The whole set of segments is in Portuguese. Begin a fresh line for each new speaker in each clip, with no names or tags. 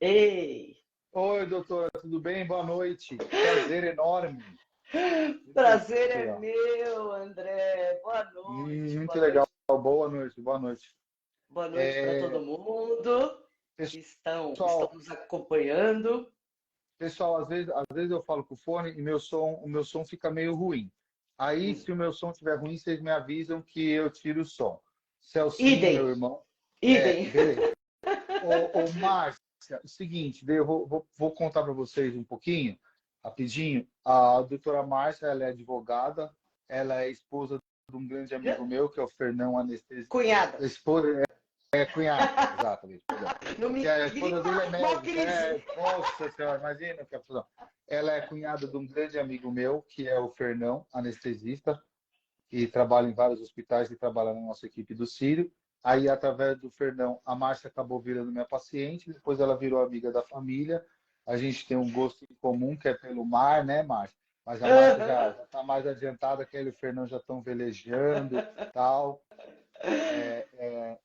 Ei,
Oi, doutora, tudo bem? Boa noite. Prazer enorme.
prazer
Aqui,
é
ó.
meu, André.
Muito legal. Boa noite, boa noite.
Boa noite para todo
É,
mundo que estão
pessoal,
nos acompanhando.
pessoal, às vezes eu falo com o fone e o meu som fica meio ruim. Aí,
Hum.
se o meu som estiver ruim, vocês me avisam que eu tiro o som. Celcinho,
Idem,
meu irmão.
idem.
Beleza. Ô, Márcia, o seguinte, daí eu vou contar para vocês um pouquinho, rapidinho. A doutora Márcia, ela é advogada, ela é esposa de um grande amigo meu, que é o Fernão Anestesista.
Cunhada,
Esposa, cunhada, exatamente, perdão.
não
Que
me
a
crie
esposa dele é
uma
médica.
crise.
Nossa senhora, imagina que absurdo. Ela é cunhada de um grande amigo meu, que é o Fernão, anestesista, que trabalha em vários hospitais e trabalha na nossa equipe do Sírio. Aí, através do Fernão, a Márcia acabou virando minha paciente, depois ela virou amiga da família. A gente tem um gosto em comum, que é pelo mar, né, Márcia? Mas a Márcia já está mais adiantada, que ele e o Fernão já estão velejando, tal,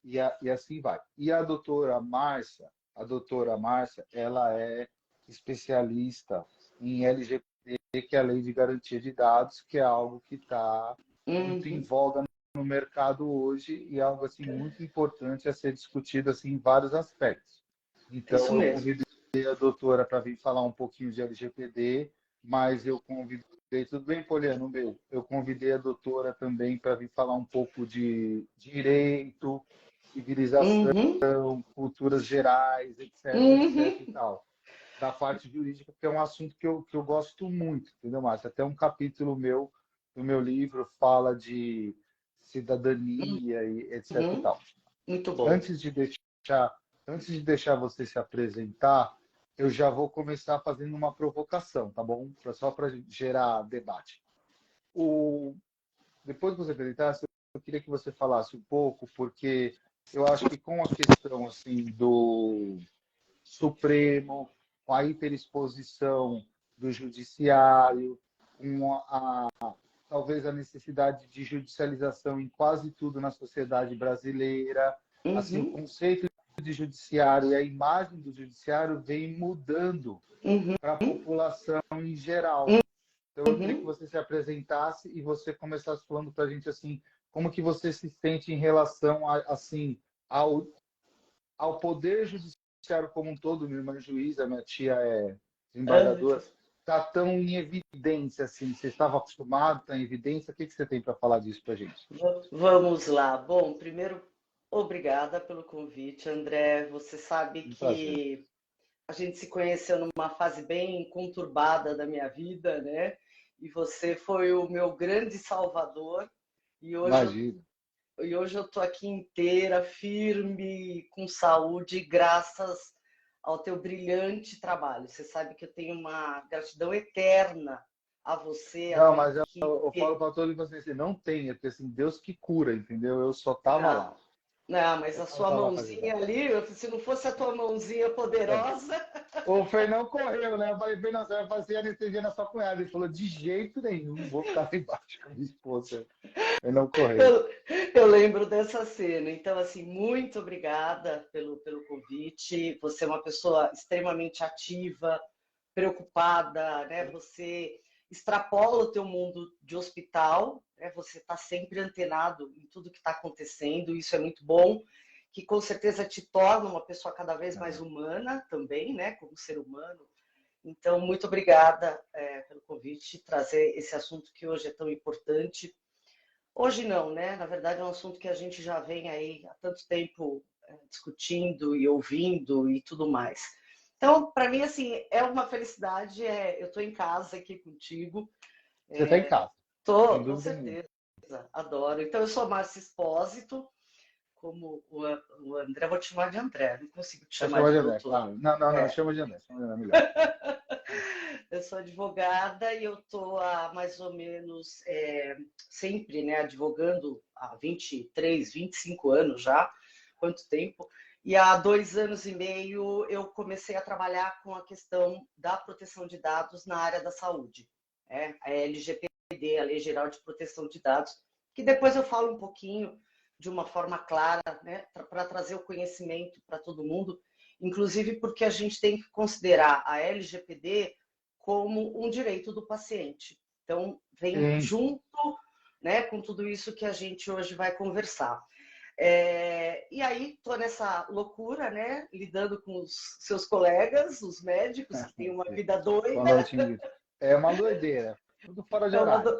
e assim vai. E a doutora Márcia, ela é especialista em LGPD, que é a Lei de Garantia de Dados, que é algo que está muito em
Uhum,
voga no mercado hoje e algo assim muito importante a ser discutido assim em vários aspectos.
é isso
Então eu
mesmo.
convidei a doutora para vir falar um pouquinho de LGPD, mas eu convidei, tudo bem, Poliano, meu? Eu convidei a doutora também para vir falar um pouco de direito, civilização,
Uhum,
culturas gerais, etc, etc e
uhum.
tal, da parte jurídica, porque é um assunto que eu gosto muito, entendeu, Márcia? Até um capítulo meu, do meu livro, fala de cidadania e etc e
Uhum.
tal.
Muito bom.
Antes de deixar, antes de deixar você se apresentar, eu já vou começar fazendo uma provocação, tá bom? Só para gerar debate. O, Depois que você apresentasse, eu queria que você falasse um pouco, porque eu acho que com a questão assim do Supremo, com a hiperexposição do judiciário, com talvez a necessidade de judicialização em quase tudo na sociedade brasileira, assim, o
Uhum,
conceito de judiciário e a imagem do judiciário vem mudando
uhum,
para a população em geral. Então, eu queria que
uhum.
você se apresentasse e você começasse falando para a gente assim, como que você se sente em relação assim ao poder judiciário como um todo. Minha irmã é juíza, minha tia é
Ah,
desembargadora, está tão em evidência assim? Você estava acostumado, está em evidência? O que que você tem para falar disso para a gente?
Vamos lá. Bom, primeiro, obrigada pelo convite, André. Você sabe
Um prazer.
que a gente se conheceu numa fase bem conturbada da minha vida, né? E você foi o meu grande salvador. E hoje eu,
Imagina.
e hoje eu tô aqui inteira, firme, com saúde, graças ao teu brilhante trabalho. Você sabe que eu tenho uma gratidão eterna a você, a
Não,
tua
mas eu falo
equipe.
para todos vocês assim, não tenha, porque assim, Deus que cura, entendeu? Eu só tava lá.
Não, não, mas
Eu
a
só
sua
tava para ajudar.
mãozinha ali, se não fosse a tua mãozinha
É.
poderosa,
O Fernão correu, né? Eu falei, Fernão, você vai fazer anestesia na sua cunhada. Ele falou, de jeito nenhum, vou ficar lá embaixo com a minha esposa. Fernão correu.
eu, eu lembro dessa cena. Então, assim, muito obrigada pelo convite. Você é uma pessoa extremamente ativa, preocupada, né? Você extrapola o teu mundo de hospital, né? Você está sempre antenado em tudo que está acontecendo. Isso é muito bom, que com certeza te torna uma pessoa cada vez mais
É.
humana também, né? Como ser humano. Então, muito obrigada pelo convite, trazer esse assunto que hoje é tão importante. Hoje não, né? Na verdade, é um assunto que a gente já vem aí há tanto tempo discutindo e ouvindo e tudo mais. Então, para mim, assim, é uma felicidade. Eu estou em casa aqui contigo.
Você está em casa, sem
Tô, com
dúvida nenhuma.
certeza. Adoro. Então, eu sou Márcia Espósito, como o André, vou te chamar de André, não consigo te
Pode
chamar
chamar
de
de André,
doutor.
claro. Não, não, não,
É,
chama de André, melhor.
eu sou advogada e eu estou há mais ou menos sempre, né, advogando há 23, 25 anos já, quanto tempo. E há 2 anos e meio eu comecei a trabalhar com a questão da proteção de dados na área da saúde, a LGPD, a Lei Geral de Proteção de Dados, que depois eu falo um pouquinho de uma forma clara, né, para trazer o conhecimento para todo mundo. inclusive porque a gente tem que considerar a LGPD como um direito do paciente. Então, vem junto, né, com tudo isso que a gente hoje vai conversar. E aí, estou nessa loucura, né, lidando com os seus colegas, os médicos, que têm uma vida doida.
Boa noite, Ingrid. É uma doideira, tudo fora de horário.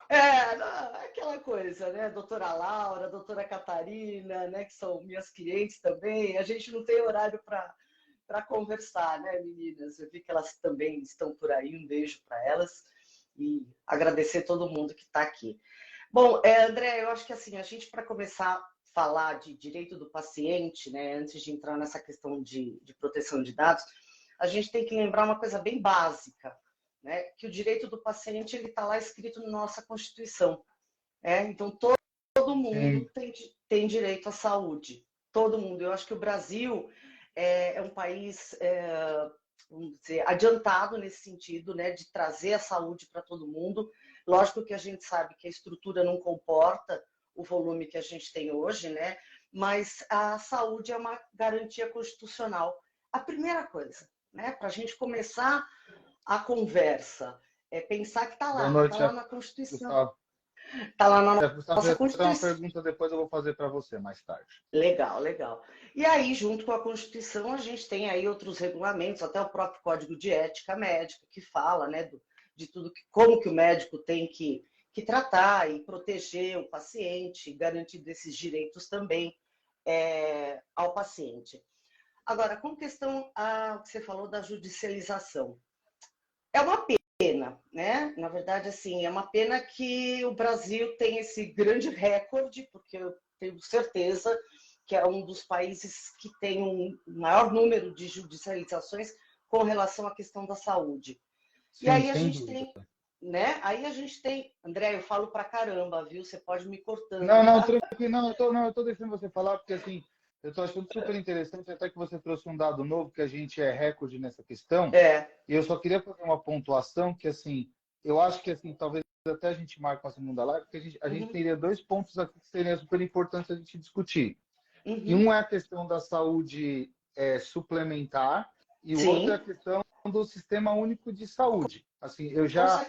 Aquela coisa, né? Doutora Laura, doutora Catarina, né? Que são minhas clientes também. A gente não tem horário para conversar, né, meninas? Eu vi que elas também estão por aí. Um beijo para elas e agradecer todo mundo que está aqui. Bom, André, eu acho que assim, a gente, para começar a falar de direito do paciente, né, antes de entrar nessa questão de proteção de dados, a gente tem que lembrar uma coisa bem básica, né, que o direito do paciente está lá escrito na nossa Constituição. Então, todo mundo tem direito à saúde. Todo mundo. Eu acho que o Brasil é um país, vamos dizer, adiantado nesse sentido, né, de trazer a saúde para todo mundo. Lógico que a gente sabe que a estrutura não comporta o volume que a gente tem hoje, né, mas a saúde é uma garantia constitucional. A primeira coisa, né, para a gente começar a conversa, é pensar que está lá, lá na Constituição. Está lá na nossa Constituição.
Uma pergunta depois eu vou fazer para você mais tarde.
Legal, legal. E aí, junto com a Constituição, a gente tem aí outros regulamentos, até o próprio Código de Ética Médica, que fala, né, de tudo, como que o médico tem que tratar e proteger o paciente, garantindo esses direitos também ao paciente. Agora, com questão a que você falou da judicialização. É uma pena, né? Na verdade, assim, é uma pena que o Brasil tem esse grande recorde, porque eu tenho certeza que é um dos países que tem um maior número de judicializações com relação à questão da saúde.
Sim,
e aí a gente tem, né? Aí a gente tem, André, eu falo pra caramba, viu? Você pode me cortando.
Não, tranquilo, eu tô deixando você falar, porque assim, eu estou achando super interessante, até que você trouxe um dado novo, que a gente é recorde nessa questão. E eu só queria fazer uma pontuação que, assim, eu acho que, assim, talvez até a gente marque uma segunda live, porque a gente teria 2 pontos aqui que seriam super importantes a gente discutir. E um é a questão da saúde suplementar e o outro é a questão do Sistema Único de Saúde. Assim, eu já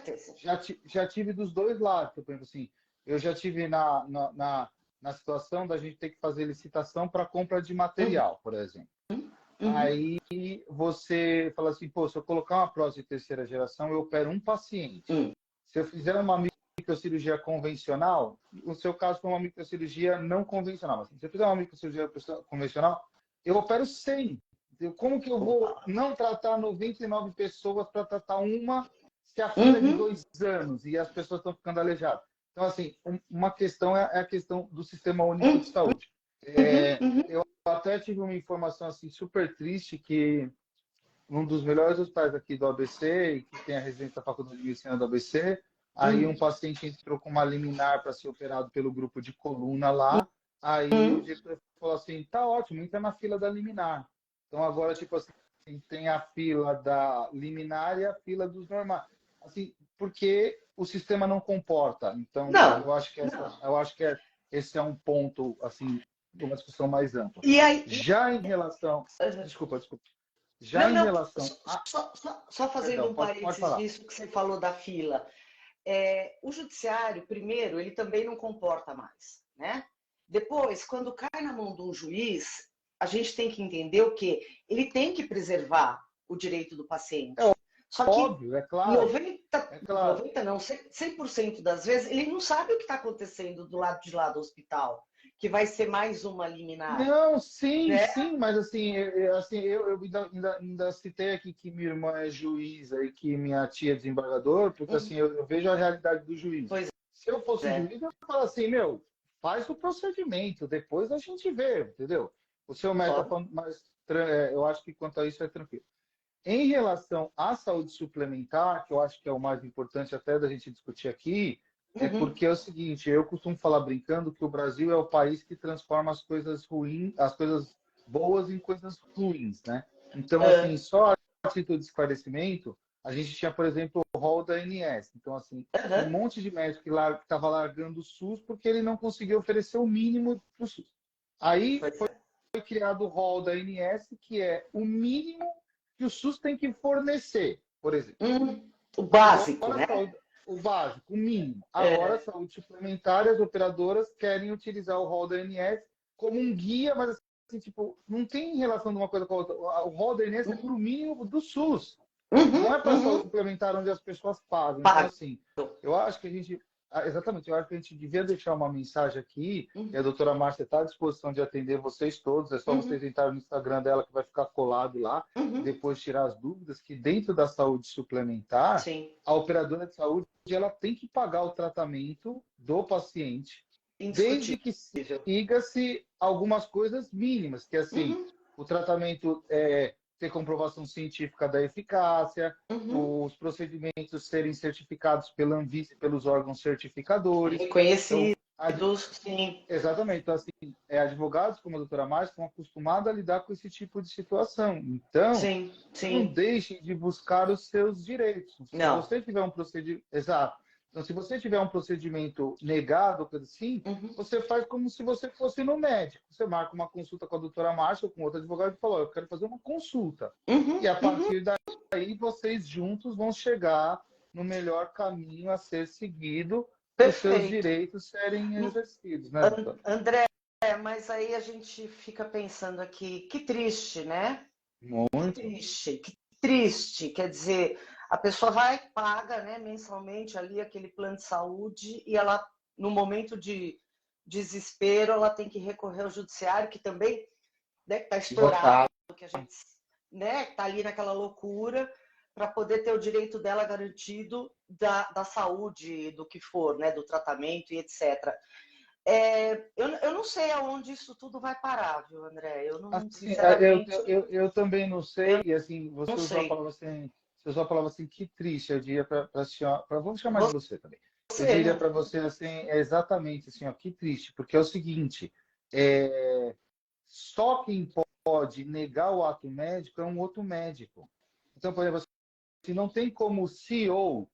tive dos dois lados, por exemplo, assim, eu já tive na situação da gente ter que fazer licitação para compra de material, por exemplo. Aí você fala assim, pô, se eu colocar uma prótese de terceira geração, eu opero um paciente. Se eu fizer uma microcirurgia convencional, no seu caso foi uma microcirurgia não convencional, mas se eu fizer uma microcirurgia convencional, eu opero 100. Como que eu vou não tratar 99 pessoas para tratar uma se a fila é de 2 anos e as pessoas estão ficando aleijadas? Então, assim, uma questão é a questão do Sistema Único de Saúde. Eu até tive uma informação assim, super triste que um dos melhores hospitais aqui do ABC, e que tem a residência da Faculdade de Medicina do ABC, aí um paciente entrou com uma liminar para ser operado pelo grupo de coluna lá, aí o diretor falou assim, tá ótimo, entra na fila da liminar. Então agora, tipo assim, tem a fila da liminar e a fila dos normais. Assim, porque o sistema não comporta. Então, eu acho que esse é um ponto, assim, de uma discussão mais ampla.
E aí,
já em relação... Desculpa.
Só fazendo um parênteses nisso que você falou da fila. O judiciário, primeiro, ele também não comporta mais, né? Depois, quando cai na mão de um juiz, a gente tem que entender o quê? Ele tem que preservar o direito do paciente. Só que
óbvio, é claro.
90 não, 100% das vezes, ele não sabe o que está acontecendo do lado de lá do hospital, que vai ser mais uma liminar.
Não, sim, mas assim, eu ainda citei aqui que minha irmã é juíza e que minha tia é desembargador, porque assim, eu vejo a realidade do juiz. Se eu fosse juiz, eu falo assim, faz o procedimento, depois a gente vê, entendeu? O seu médico está falando, mas eu acho que quanto a isso é tranquilo. Em relação à saúde suplementar, que eu acho que é o mais importante até da gente discutir aqui, é porque é o seguinte, eu costumo falar brincando que o Brasil é o país que transforma as coisas ruins, as coisas boas em coisas ruins, né? Então, assim, só a título de esclarecimento, a gente tinha, por exemplo, o rol da ANS. Então, assim, um monte de médico que estava largando o SUS porque ele não conseguiu oferecer o mínimo para o SUS. Aí foi criado o rol da ANS, que é o mínimo que o SUS tem que fornecer, por exemplo.
O básico,
Agora,
né?
o básico, o mínimo. Agora, as saúde suplementares, as operadoras querem utilizar o rol da ANS como um guia, mas assim, tipo, não tem relação de uma coisa com a outra. O rol da ANS é para o mínimo do SUS. Não é para saúde suplementar onde as pessoas pagam. Então, assim, eu acho que a gente. Exatamente, eu acho que a gente devia deixar uma mensagem aqui, e a doutora Márcia está à disposição de atender vocês todos, é só vocês entrarem no Instagram dela que vai ficar colado lá, e depois tirar as dúvidas, que dentro da saúde suplementar,
Sim.
a operadora de saúde ela tem que pagar o tratamento do paciente, desde que siga-se algumas coisas mínimas, que assim, o tratamento ter comprovação científica da eficácia, os procedimentos serem certificados pela Anvisa e pelos órgãos certificadores.
Reconhecidos,
Então,
sim.
Exatamente. Então, assim, advogados como a doutora Márcia estão acostumados a lidar com esse tipo de situação. Então,
Sim.
não deixem de buscar os seus direitos. Se
Não.
você tiver um procedimento... Exato. Então, se você tiver um procedimento negado, coisa assim, você faz como se você fosse no médico. Você marca uma consulta com a doutora Márcia ou com outro advogado e fala, eu quero fazer uma consulta. E a partir daí, vocês juntos vão chegar no melhor caminho a ser seguido para os seus direitos serem exercidos, né, doutora?
André, mas aí a gente fica pensando aqui, que triste, né?
Muito.
Que triste. Quer dizer, a pessoa vai, paga, né, mensalmente ali aquele plano de saúde e ela, no momento de desespero, ela tem que recorrer ao judiciário, que também está estourado, que a gente está ali naquela loucura, para poder ter o direito dela garantido da saúde, do que for, né, do tratamento e etc. Eu não sei aonde isso tudo vai parar, viu, André? Eu não,
Assim,
sinceramente...
eu também não sei, e assim, você usou a palavra assim, que triste, eu diria para a senhora, vamos chamar de você também. Eu diria para você assim, exatamente assim, ó, que triste, porque é o seguinte, só quem pode negar o ato médico é um outro médico. Então, por exemplo, se não tem como o CEO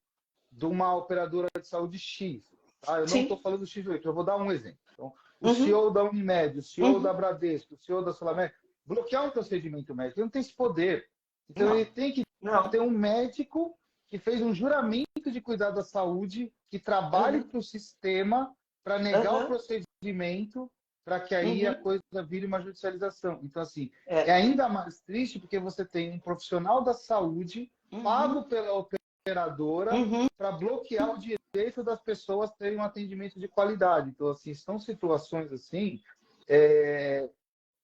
de uma operadora de saúde X, tá? Eu não estou falando X8, eu vou dar um exemplo. Então, o CEO da Unimed, o CEO da Bradesco, o CEO da Sul-América, bloquear um procedimento médico, ele não tem esse poder. Então, ele tem que ter um médico que fez um juramento de cuidar da saúde, que trabalhe para o sistema para negar o procedimento, para que aí a coisa vire uma judicialização. Então, assim, é ainda mais triste porque você tem um profissional da saúde pago pela operadora para bloquear o direito das pessoas terem um atendimento de qualidade. Então, assim, são situações assim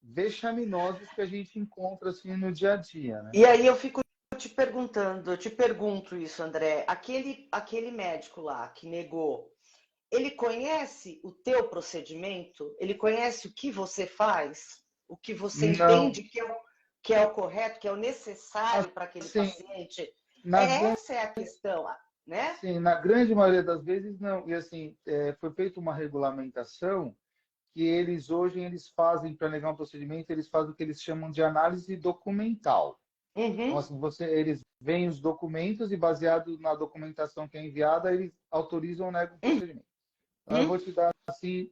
vexaminosas que a gente encontra assim no dia a dia, né?
E aí eu fico te perguntando, eu te pergunto isso, André, aquele médico lá que negou, ele conhece o teu procedimento? Ele conhece o que você faz? O que você entende que é o correto, que é o necessário para aquele paciente? Essa é a questão, né?
Sim, na grande maioria das vezes não. E assim, foi feita uma regulamentação que eles hoje fazem, para negar um procedimento, eles fazem o que eles chamam de análise documental. Então, assim, eles veem os documentos e, baseado na documentação que é enviada, eles autorizam ou negam o procedimento. Então, eu vou te dar assim,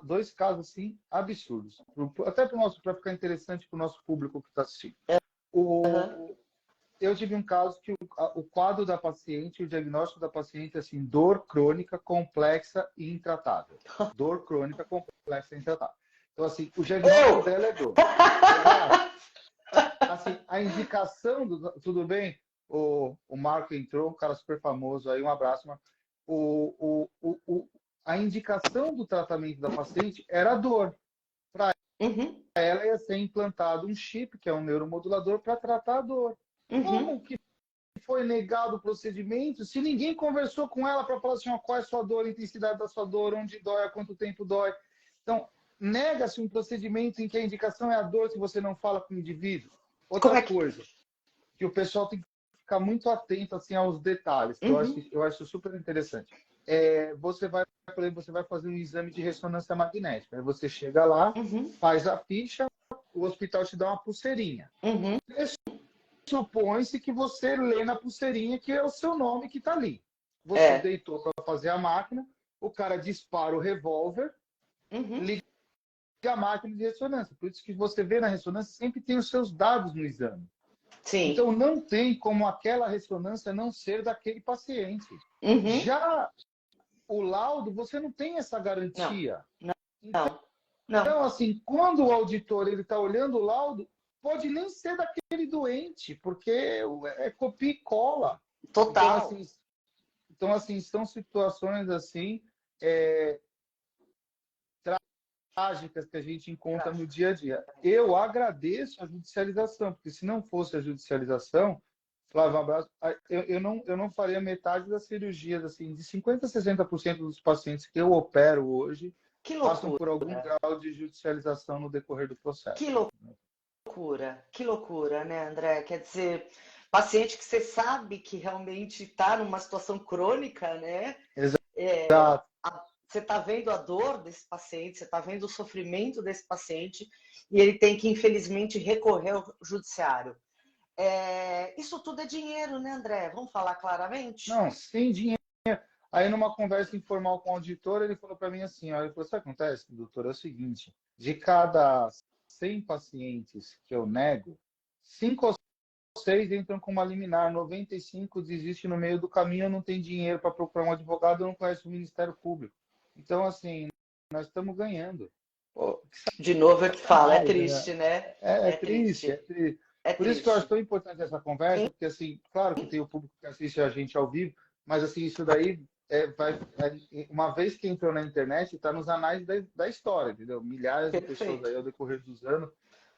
dois casos assim, absurdos. Até para ficar interessante para o nosso público que está assistindo. Eu tive um caso que o quadro da paciente, o diagnóstico da paciente é assim, dor crônica complexa e intratável. Dor crônica complexa e intratável. Então, assim, o diagnóstico dela é dor. Assim, a indicação tudo bem? O Marco entrou, um cara super famoso aí, um abraço. Mas a indicação do tratamento da paciente era dor. Para ela ia ser implantado um chip, que é um neuromodulador, para tratar a dor. Como que foi negado o procedimento se ninguém conversou com ela para falar assim, ó, qual é a sua dor, a intensidade da sua dor, onde dói, há quanto tempo dói? Então, nega-se um procedimento em que a indicação é a dor se você não fala com o indivíduo. Outra coisa, que o pessoal tem que ficar muito atento assim, aos detalhes, que eu acho super interessante. Você vai, por exemplo, você vai fazer um exame de ressonância magnética. Aí você chega lá, faz a ficha, o hospital te dá uma pulseirinha. Supõe-se que você lê na pulseirinha que é o seu nome que está ali. Você deitou para fazer a máquina, o cara dispara o revólver, liga a máquina de ressonância. Por isso que você vê na ressonância, sempre tem os seus dados no exame.
Sim.
Então, não tem como aquela ressonância não ser daquele paciente.
Uhum.
Já o laudo, você não tem essa garantia. Então, assim, quando o auditor ele está olhando o laudo, pode nem ser daquele doente, porque é copia e cola.
Total.
Então, assim, são situações assim trágicas que a gente encontra no dia a dia. Eu agradeço a judicialização, porque se não fosse a judicialização, Flávio, um abraço, eu não faria metade das cirurgias, assim, de 50% a 60% dos pacientes que eu opero hoje passam por algum grau de judicialização no decorrer do processo.
Que loucura, né, André? Quer dizer, paciente que você sabe que realmente está numa situação crônica, né?
Exato.
Você está vendo a dor desse paciente, você está vendo o sofrimento desse paciente e ele tem que, infelizmente, recorrer ao judiciário. Isso tudo é dinheiro, né, André? Vamos falar claramente?
Não, sem dinheiro. Aí, numa conversa informal com o auditor, ele falou para mim assim, olha, o que acontece, doutor, é o seguinte, de cada 100 pacientes que eu nego, 5 ou 6 entram com uma liminar, 95 desistem no meio do caminho, não tem dinheiro para procurar um advogado, não conhece o Ministério Público. Então, assim, nós estamos ganhando.
Pô, de novo eu te falo, é triste, né?
É triste. Por isso que eu acho tão importante essa conversa, porque, assim, claro que tem o público que assiste a gente ao vivo, mas, assim, isso daí uma vez que entrou na internet, está nos anais da história, entendeu? Milhares de pessoas aí, ao decorrer dos anos,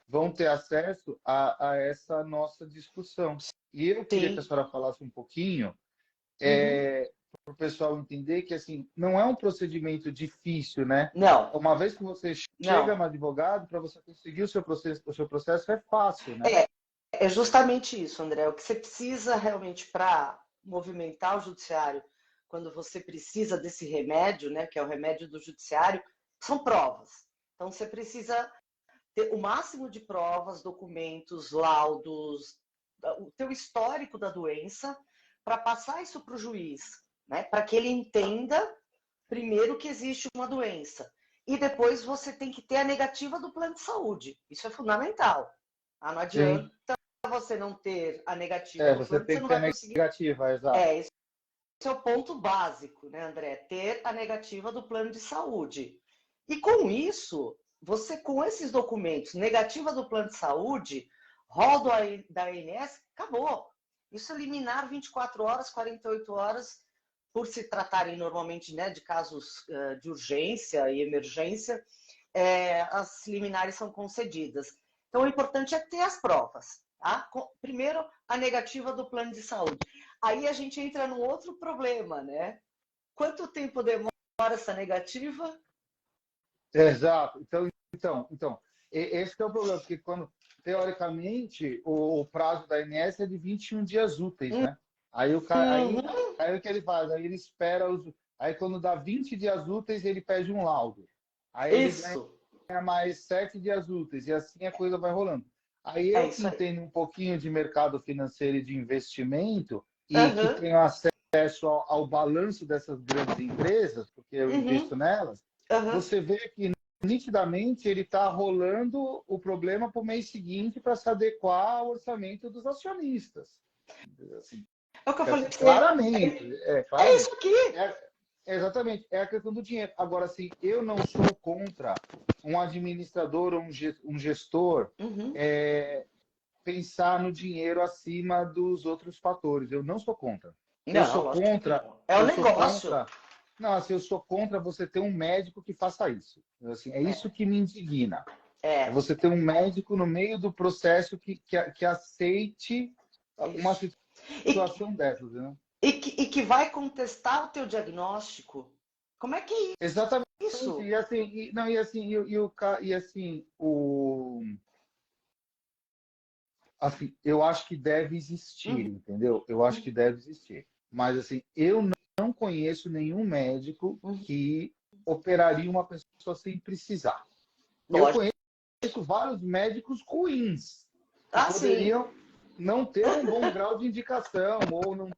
vão ter acesso a essa nossa discussão. E eu queria que a senhora falasse um pouquinho, para o pessoal entender que, assim, não é um procedimento difícil, né?
Não.
Uma vez que você chega no advogado, para você conseguir o seu processo é fácil, né?
É justamente isso, André. O que você precisa realmente para movimentar o judiciário, quando você precisa desse remédio, né, que é o remédio do judiciário, são provas. Então, você precisa ter o máximo de provas, documentos, laudos, o teu histórico da doença, para passar isso para o juiz, né, para que ele entenda, primeiro, que existe uma doença. E depois você tem que ter a negativa do plano de saúde. Isso é fundamental. Não adianta você não ter a negativa do plano,
você não vai conseguir. Negativa, exato.
Esse é o ponto básico, né, André? Ter a negativa do plano de saúde. E com isso, você, com esses documentos, negativa do plano de saúde, rodo da ANS, acabou. Isso é liminar 24 horas, 48 horas, por se tratarem normalmente, né, de casos de urgência e emergência, as liminares são concedidas. Então, o importante é ter as provas. Tá? Primeiro, a negativa do plano de saúde. Aí a gente entra num outro problema, né? Quanto tempo demora essa negativa?
Exato. Então, esse é o problema, porque quando, teoricamente, o prazo da ANS é de 21 dias úteis, né? Aí o cara, aí o que ele faz? Aí ele espera aí quando dá 20 dias úteis, ele pede um laudo. Aí ele ganha mais 7 dias úteis, e assim a coisa vai rolando. Aí eu que entendo um pouquinho de mercado financeiro e de investimento, e que tenho acesso ao balanço dessas grandes empresas, porque eu invisto nelas, você vê que nitidamente ele está rolando o problema para o mês seguinte para se adequar ao orçamento dos acionistas. Assim,
é o que eu falei.
Claramente.
É isso aqui.
Exatamente. É a questão do dinheiro. Agora, assim, eu não sou contra um administrador ou um gestor pensar no dinheiro acima dos outros fatores. Eu não sou contra. Eu sou contra.
É um negócio.
Não, assim, eu sou contra você ter um médico que faça isso. Assim, isso que me indigna. É você ter um médico no meio do processo que aceite uma situação dessas, né?
E que vai contestar o teu diagnóstico. Como é que é isso?
Exatamente. Assim, eu acho que deve existir, entendeu? Eu acho que deve existir. Mas, assim, eu não conheço nenhum médico que operaria uma pessoa sem precisar. Eu conheço vários médicos ruins que poderiam não ter um bom grau de indicação ou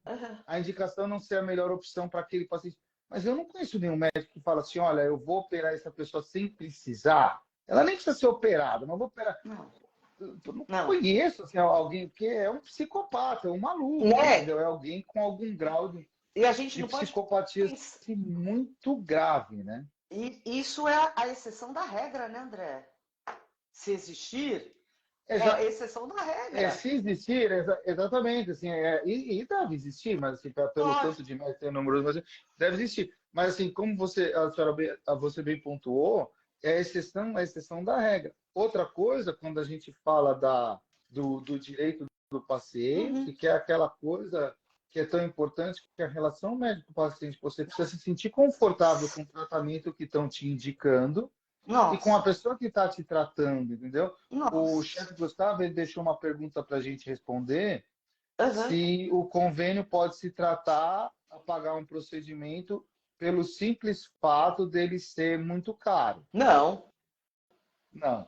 a indicação não ser a melhor opção para aquele paciente. Mas eu não conheço nenhum médico que fala assim, olha, eu vou operar essa pessoa sem precisar. ela nem precisa ser operada, não vou operar.
Não,
Eu não
não.
conheço assim, alguém que é um psicopata, é um maluco,
Né?
entendeu? É alguém com algum grau
E a gente
de
não pode
psicopatia
pensar.
assim, muito grave, né?
E isso é a exceção da regra, né, André? Se existir, é a
Exa
exceção da regra.
se existir, exatamente, assim, e deve existir, mas assim, pelo
Lógico.
tanto de médicos numerosos, mas deve existir. Mas assim, como a senhora bem, você bem pontuou, é a exceção da regra. Outra coisa, quando a gente fala do direito do paciente,
Uhum.
que é aquela coisa que é tão importante, que é a relação médico-paciente. Você precisa se sentir confortável com o tratamento que estão te indicando e com a
Nossa,
pessoa que está te tratando, entendeu? O
nossa.
chefe Gustavo ele deixou uma pergunta para a gente responder
Uhum.
se o convênio pode se tratar a pagar um procedimento pelo simples fato dele ser muito caro.
Não,
Não,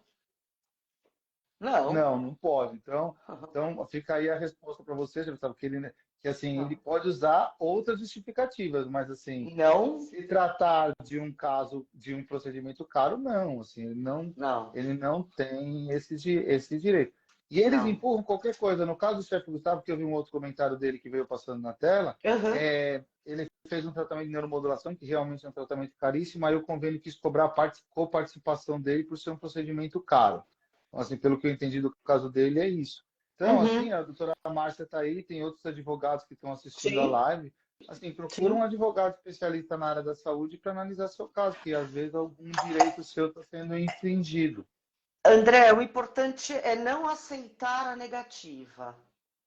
não.
não pode. Então fica aí a resposta para você, chefe Gustavo, que assim ele
Não.
pode usar outras justificativas, mas assim
Não,
se tratar de um caso de um procedimento caro, não, assim,
não,
ele não tem esse direito. E eles
não.
empurram qualquer coisa. No caso do chefe Gustavo, que eu vi um outro comentário dele que veio passando na tela,
Uhum.
ele fez um tratamento de neuromodulação, que realmente é um tratamento caríssimo, aí o convênio quis cobrar a coparticipação dele por ser um procedimento caro. Então, assim, pelo que eu entendi do caso dele, é isso. Então, assim,
Uhum.
a doutora Márcia está aí, tem outros advogados que estão assistindo a
Sim,
live. Assim, procura um
sim.
advogado especialista na área da saúde para analisar seu caso, que às vezes algum direito seu está sendo infringido.
André, o importante é não aceitar a negativa,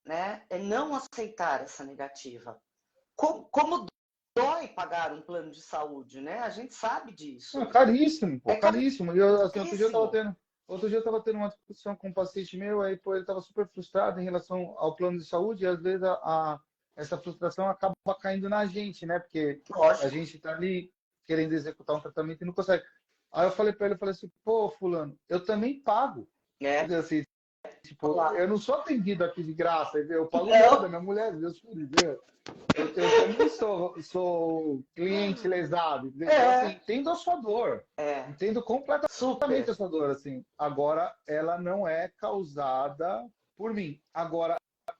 né? É não aceitar essa negativa. Como dói pagar um plano de saúde, né? A gente sabe
Não,
disso.
caríssimo, pô,
É
caríssimo. E eu, assim,
caríssimo.
outro dia eu estava tendo uma discussão com um paciente meu, aí pô, ele estava super frustrado em relação ao plano de saúde, e às vezes essa frustração acaba caindo na gente, né? Porque a
Lógico.
gente está ali querendo executar um tratamento e não consegue. Aí eu falei para ele, eu falei assim, pô, fulano, eu também pago. Quer
É.
dizer, assim, tipo,
Olá.
eu não sou atendido aqui de graça, entendeu? Eu pago meu, da
Não.
minha mulher, dos meus filhos, entendeu? Eu também sou cliente lesado, entendeu? Então, assim,
É.
entendo a sua dor,
É.
entendo completamente
Super.
a sua dor, assim. Agora, ela não é causada por mim. Agora,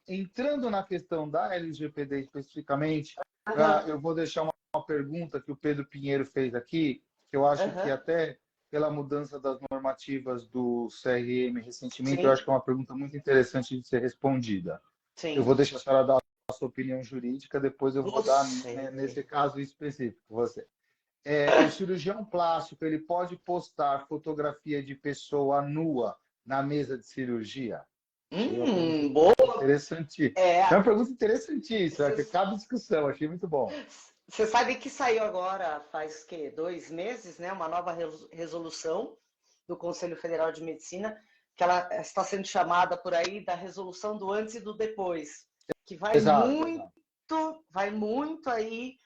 entrando na questão da LGPD especificamente,
Aham.
eu vou deixar uma pergunta que o Pedro Pinheiro fez aqui, que eu acho que
Aham.
até pela mudança das normativas do CRM recentemente, eu acho
Sim.
que é uma pergunta muito interessante de ser respondida. Eu vou
Sim.
deixar a senhora dar a sua opinião jurídica, depois eu vou dar, né,
Você.
nesse caso específico, você. O cirurgião plástico, ele pode postar fotografia de pessoa nua na mesa de cirurgia? Achei uma pergunta
Boa.
interessante. É
É.
uma pergunta interessantíssima, que
Você
cabe discussão, achei muito bom.
sabe que saiu agora, faz que 2 meses, né, uma nova resolução do Conselho Federal de Medicina, que ela está sendo chamada por aí da resolução do antes e do depois, que
Exato, exato.
vai muito aí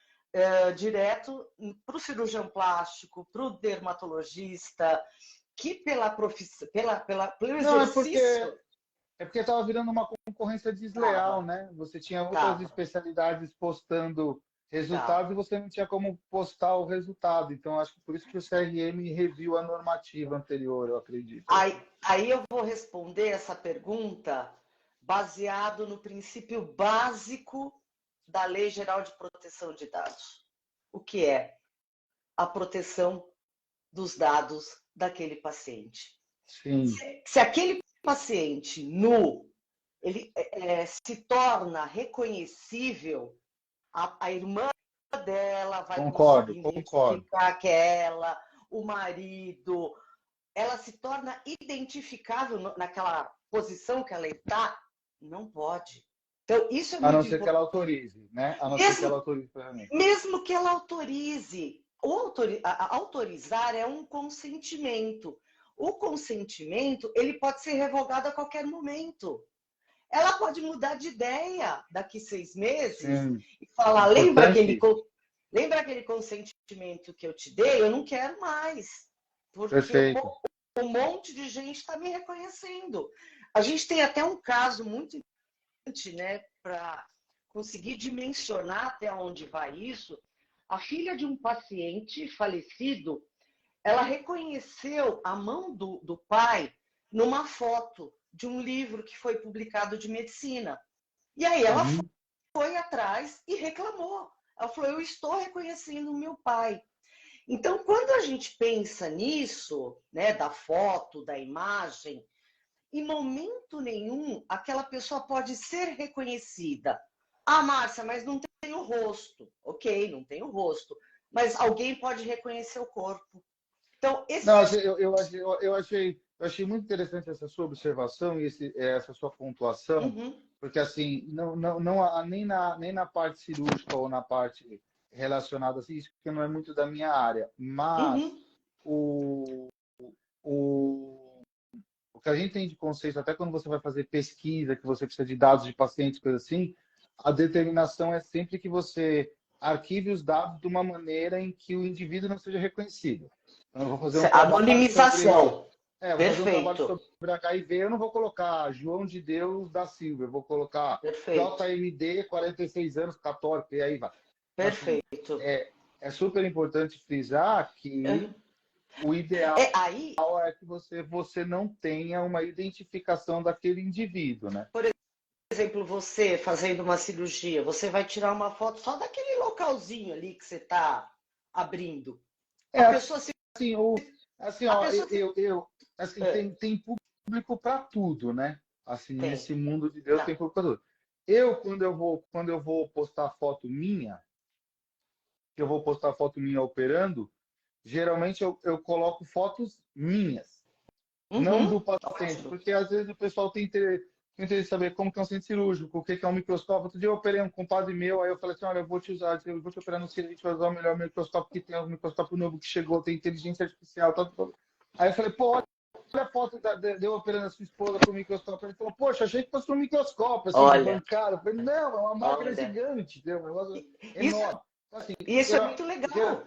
direto para o cirurgião plástico, para o dermatologista, que pelo
Não,
exercício.
é porque estava virando uma concorrência desleal,
Tava,
né? Você tinha outras
tava,
especialidades postando resultados
tava.
e você não tinha como postar o resultado. Então, acho que por isso que o CRM reviu a normativa anterior, eu acredito. Assim.
Aí eu vou responder essa pergunta baseado no princípio básico da Lei Geral de Proteção de Dados, o que é a proteção dos dados daquele paciente.
Sim,
Se aquele paciente nu ele se torna reconhecível, a irmã dela vai
concordo,
conseguir
concordo.
identificar que é ela, o marido, ela se torna identificável naquela posição que ela está? Não pode. Então, isso é
A não
muito
ser que ela
importante.
autorize, né? A não ser que ela
Mesmo,
autorize plenamente.
mesmo que ela autorize, autorizar é um consentimento. O consentimento ele pode ser revogado a qualquer momento. Ela pode mudar de ideia daqui 6 meses
Sim,
e falar:
importante isso.
lembra aquele consentimento que eu te dei? Eu não quero mais, porque
Perfeito.
um monte de gente está me reconhecendo. A gente tem até um caso muito importante, né, para conseguir dimensionar até onde vai isso. A filha de um paciente falecido, ela reconheceu a mão do pai numa foto de um livro que foi publicado de medicina. E aí ela
Uhum.
foi atrás e reclamou. Ela falou: eu estou reconhecendo o meu pai. Então, quando a gente pensa nisso, né, da foto, da imagem, em momento nenhum aquela pessoa pode ser reconhecida. Ah, Márcia, mas não tem o rosto. Ok, não tem o rosto. Mas alguém pode reconhecer o corpo. Então,
Não,
esse.
eu achei muito interessante essa sua observação e essa sua pontuação,
Uhum,
porque assim, não há nem na parte cirúrgica ou na parte relacionada a isso, porque não é muito da minha área, mas
uhum.
o, o, o que a gente tem de conceito, até quando você vai fazer pesquisa, que você precisa de dados de pacientes, coisa assim, a determinação é sempre que você arquive os dados de uma maneira em que o indivíduo não seja reconhecido. Então, eu vou fazer um trabalho
Anonimização.
vou fazer um trabalho
Perfeito,
sobre HIV, eu não vou colocar João de Deus da Silva, eu vou colocar
perfeito,
JMD, 46 anos, católico, e aí vai. Então, assim,
perfeito.
é super importante frisar que o ideal
Aí,
é que você não tenha uma identificação daquele indivíduo, né?
por exemplo, você fazendo uma cirurgia, você vai tirar uma foto só daquele localzinho ali que você está abrindo. A
É
pessoa se.
assim, assim,
A
ó,
pessoa se.
assim, tem público para tudo, né? Assim,
Tem.
nesse mundo de Deus
Não,
tem público para tudo. Quando eu vou postar foto minha, que eu vou postar foto minha operando, geralmente eu coloco fotos minhas, não
uhum,
do paciente,
ótimo.
porque às vezes o pessoal tem interesse em saber como que é um centro cirúrgico, o que que é um microscópio. Outro dia eu operei um compadre meu, aí eu falei assim, olha, eu vou te operar no que a gente vai usar o melhor microscópio que tem, um microscópio novo que chegou, tem inteligência artificial, tal, tal. Aí eu falei, pô, olha a foto de eu operando a sua esposa com o microscópio. Ele falou, poxa, achei que fosse um microscópio, assim, de
Olha,
bancada. Eu falei, não, é uma máquina
olha.
gigante, entendeu? Um negócio
Isso,
enorme. Então, assim,
isso é muito legal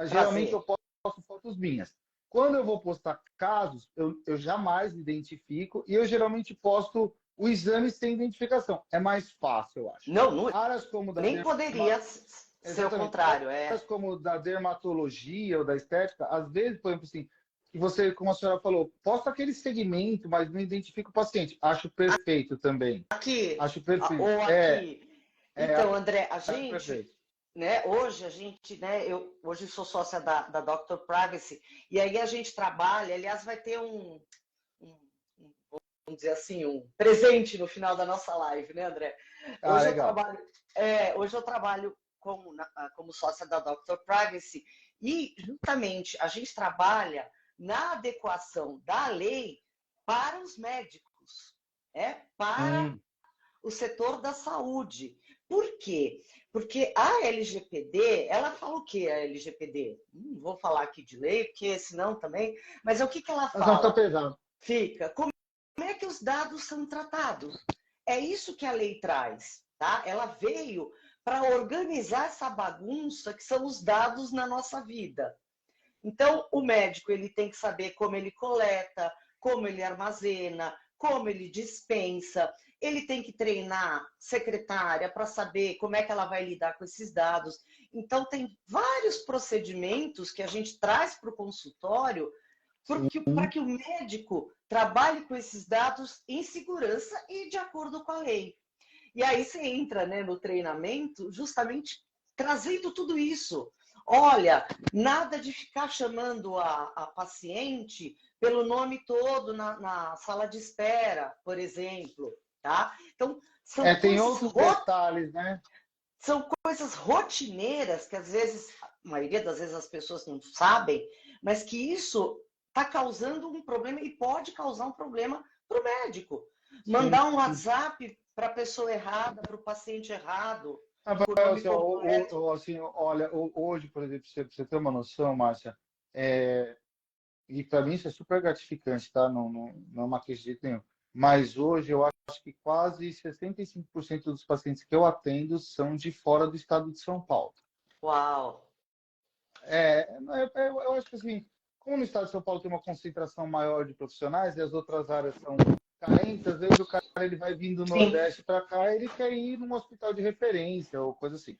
geralmente eu
trazer.
posto fotos minhas. Quando eu vou postar casos, eu jamais identifico e eu geralmente posto o exame sem identificação. É mais fácil, eu acho.
Não, não,
Áreas como
nem poderia ser o
exatamente,
contrário,
áreas como da dermatologia ou da estética, às vezes, por exemplo, assim, que você, como a senhora falou, posta aquele segmento, mas não identifica o paciente. Acho perfeito também.
Aqui,
Acho perfeito.
ou aqui. Então,
Acho
André, a gente,
perfeito.
né, hoje a gente, né, eu hoje sou sócia da Dr. Privacy, e aí a gente trabalha, aliás, vai ter um, vamos dizer assim, um presente no final da nossa live, né, André?
Ah,
Hoje eu
legal.
trabalho, hoje eu trabalho como sócia da Dr. Privacy e justamente a gente trabalha na adequação da lei para os médicos, para
Hum,
o setor da saúde. Por quê? Porque a LGPD, ela fala o que a LGPD? Não vou falar aqui de lei, porque senão também, mas é o que ela
mas não fica
fala?
pesado.
Fica, como é que os dados são tratados? É isso que a lei traz, tá? Ela veio para organizar essa bagunça que são os dados na nossa vida. Então, o médico ele tem que saber como ele coleta, como ele armazena, como ele dispensa. Ele tem que treinar secretária para saber como é que ela vai lidar com esses dados. Então, tem vários procedimentos que a gente traz para o consultório para
Sim.
que o médico trabalhe com esses dados em segurança e de acordo com a lei. E aí você entra, né, no treinamento justamente trazendo tudo isso. Olha, nada de ficar chamando a paciente pelo nome todo na sala de espera, por exemplo, tá? Então,
Tem outros detalhes, né?
são coisas rotineiras que às vezes, a maioria das vezes as pessoas não sabem, mas que isso está causando um problema e pode causar um problema para o médico.
Sim.
Mandar um WhatsApp para a pessoa errada, para o paciente errado, com o nome
Assim,
completo.
assim, olha, hoje, por exemplo, pra você ter uma noção, Márcia, é, e para mim isso é super gratificante, tá? Não é uma queixa de jeito nenhum. Mas hoje eu acho que quase 65% dos pacientes que eu atendo são de fora do estado de São Paulo.
Uau!
Eu acho que assim, como no estado de São Paulo tem uma concentração maior de profissionais e as outras áreas são carentes, às vezes o cara ele vai vindo do
Sim.
Nordeste para cá, ele quer ir num hospital de referência ou coisa assim.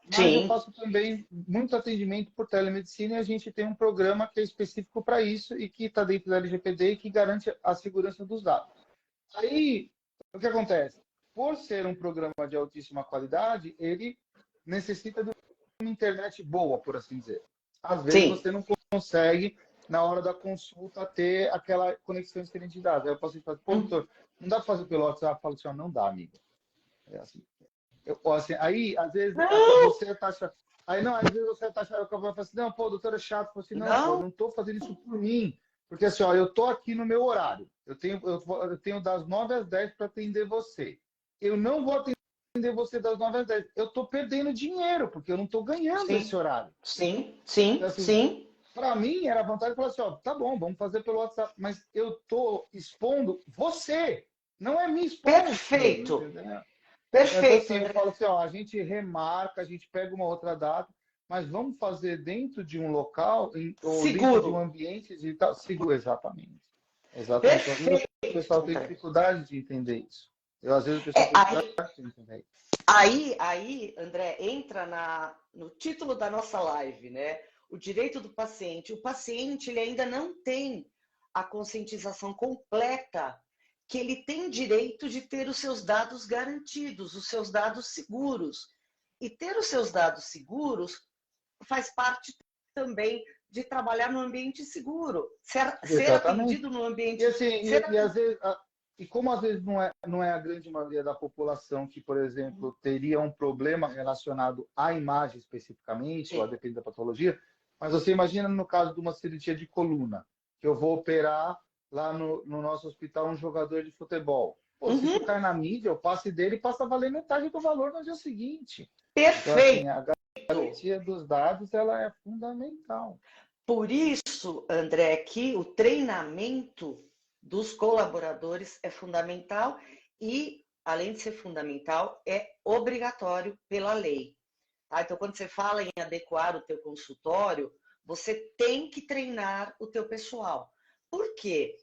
Mas eu
Sim,
faço também muito atendimento por telemedicina e a gente tem um programa que é específico para isso e que está dentro da LGPD e que garante a segurança dos dados. Aí, o que acontece? Por ser um programa de altíssima qualidade, ele necessita de uma internet boa, por assim dizer. Às vezes
sim.
você não consegue, na hora da consulta, ter aquela conexão excelente de dados. Aí o paciente fala, pô, doutor, não dá para fazer pelo WhatsApp? Eu falo assim, ó, não dá, amigo. É assim. Assim, aí, às vezes,
Não,
você taxa. Aí, não, às vezes você taxa. Eu falo assim, não, pô, doutor é chato. Eu falo assim, não, pô, eu
não,
não estou fazendo isso por mim. Porque assim, ó, eu estou aqui no meu horário. Eu tenho das 9 às 10 para atender você. Eu não vou atender você das 9 às 10. Eu estou perdendo dinheiro, porque eu não estou ganhando esse
sim,
horário.
sim,
Então,
sim,
assim,
sim.
para mim era vantagem falar assim, ó, tá bom, vamos fazer pelo WhatsApp, mas eu estou expondo você, não é me expondo,
Perfeito,
entendeu? Então,
perfeito,
assim, eu
André.
falo assim, ó, a gente remarca, a gente pega uma outra data, mas vamos fazer dentro de um local ou dentro de um
Seguro.
ambiente digital seguro. Exatamente. Exatamente. Então, às vezes o
Perfeito,
pessoal tem
André.
dificuldade de entender isso. Às vezes o pessoal
É,
tem dificuldade de entender isso.
André, entra no título da nossa live, né? O direito do paciente. O paciente ele ainda não tem a conscientização completa que ele tem direito de ter os seus dados garantidos, os seus dados seguros. E ter os seus dados seguros faz parte também de trabalhar no ambiente seguro, ser
Exatamente.
atendido no
E
ambiente,
assim, e às vezes, e como às vezes não é a grande maioria da população que, por exemplo, teria um problema relacionado à imagem especificamente, ou a
sim.
depender da patologia, mas você imagina no caso de uma cirurgia de coluna, que eu vou operar lá no nosso hospital um jogador de futebol. Pô, se isso
Uhum.
cai na mídia, o passe dele passa a valer metade do valor no dia seguinte. Então, assim,
Perfeito.
a garantia dos dados, ela é fundamental.
Por isso, André, que o treinamento dos colaboradores é fundamental e, além de ser fundamental, é obrigatório pela lei. Tá? Então, quando você fala em adequar o teu consultório, você tem que treinar o teu pessoal. Por quê?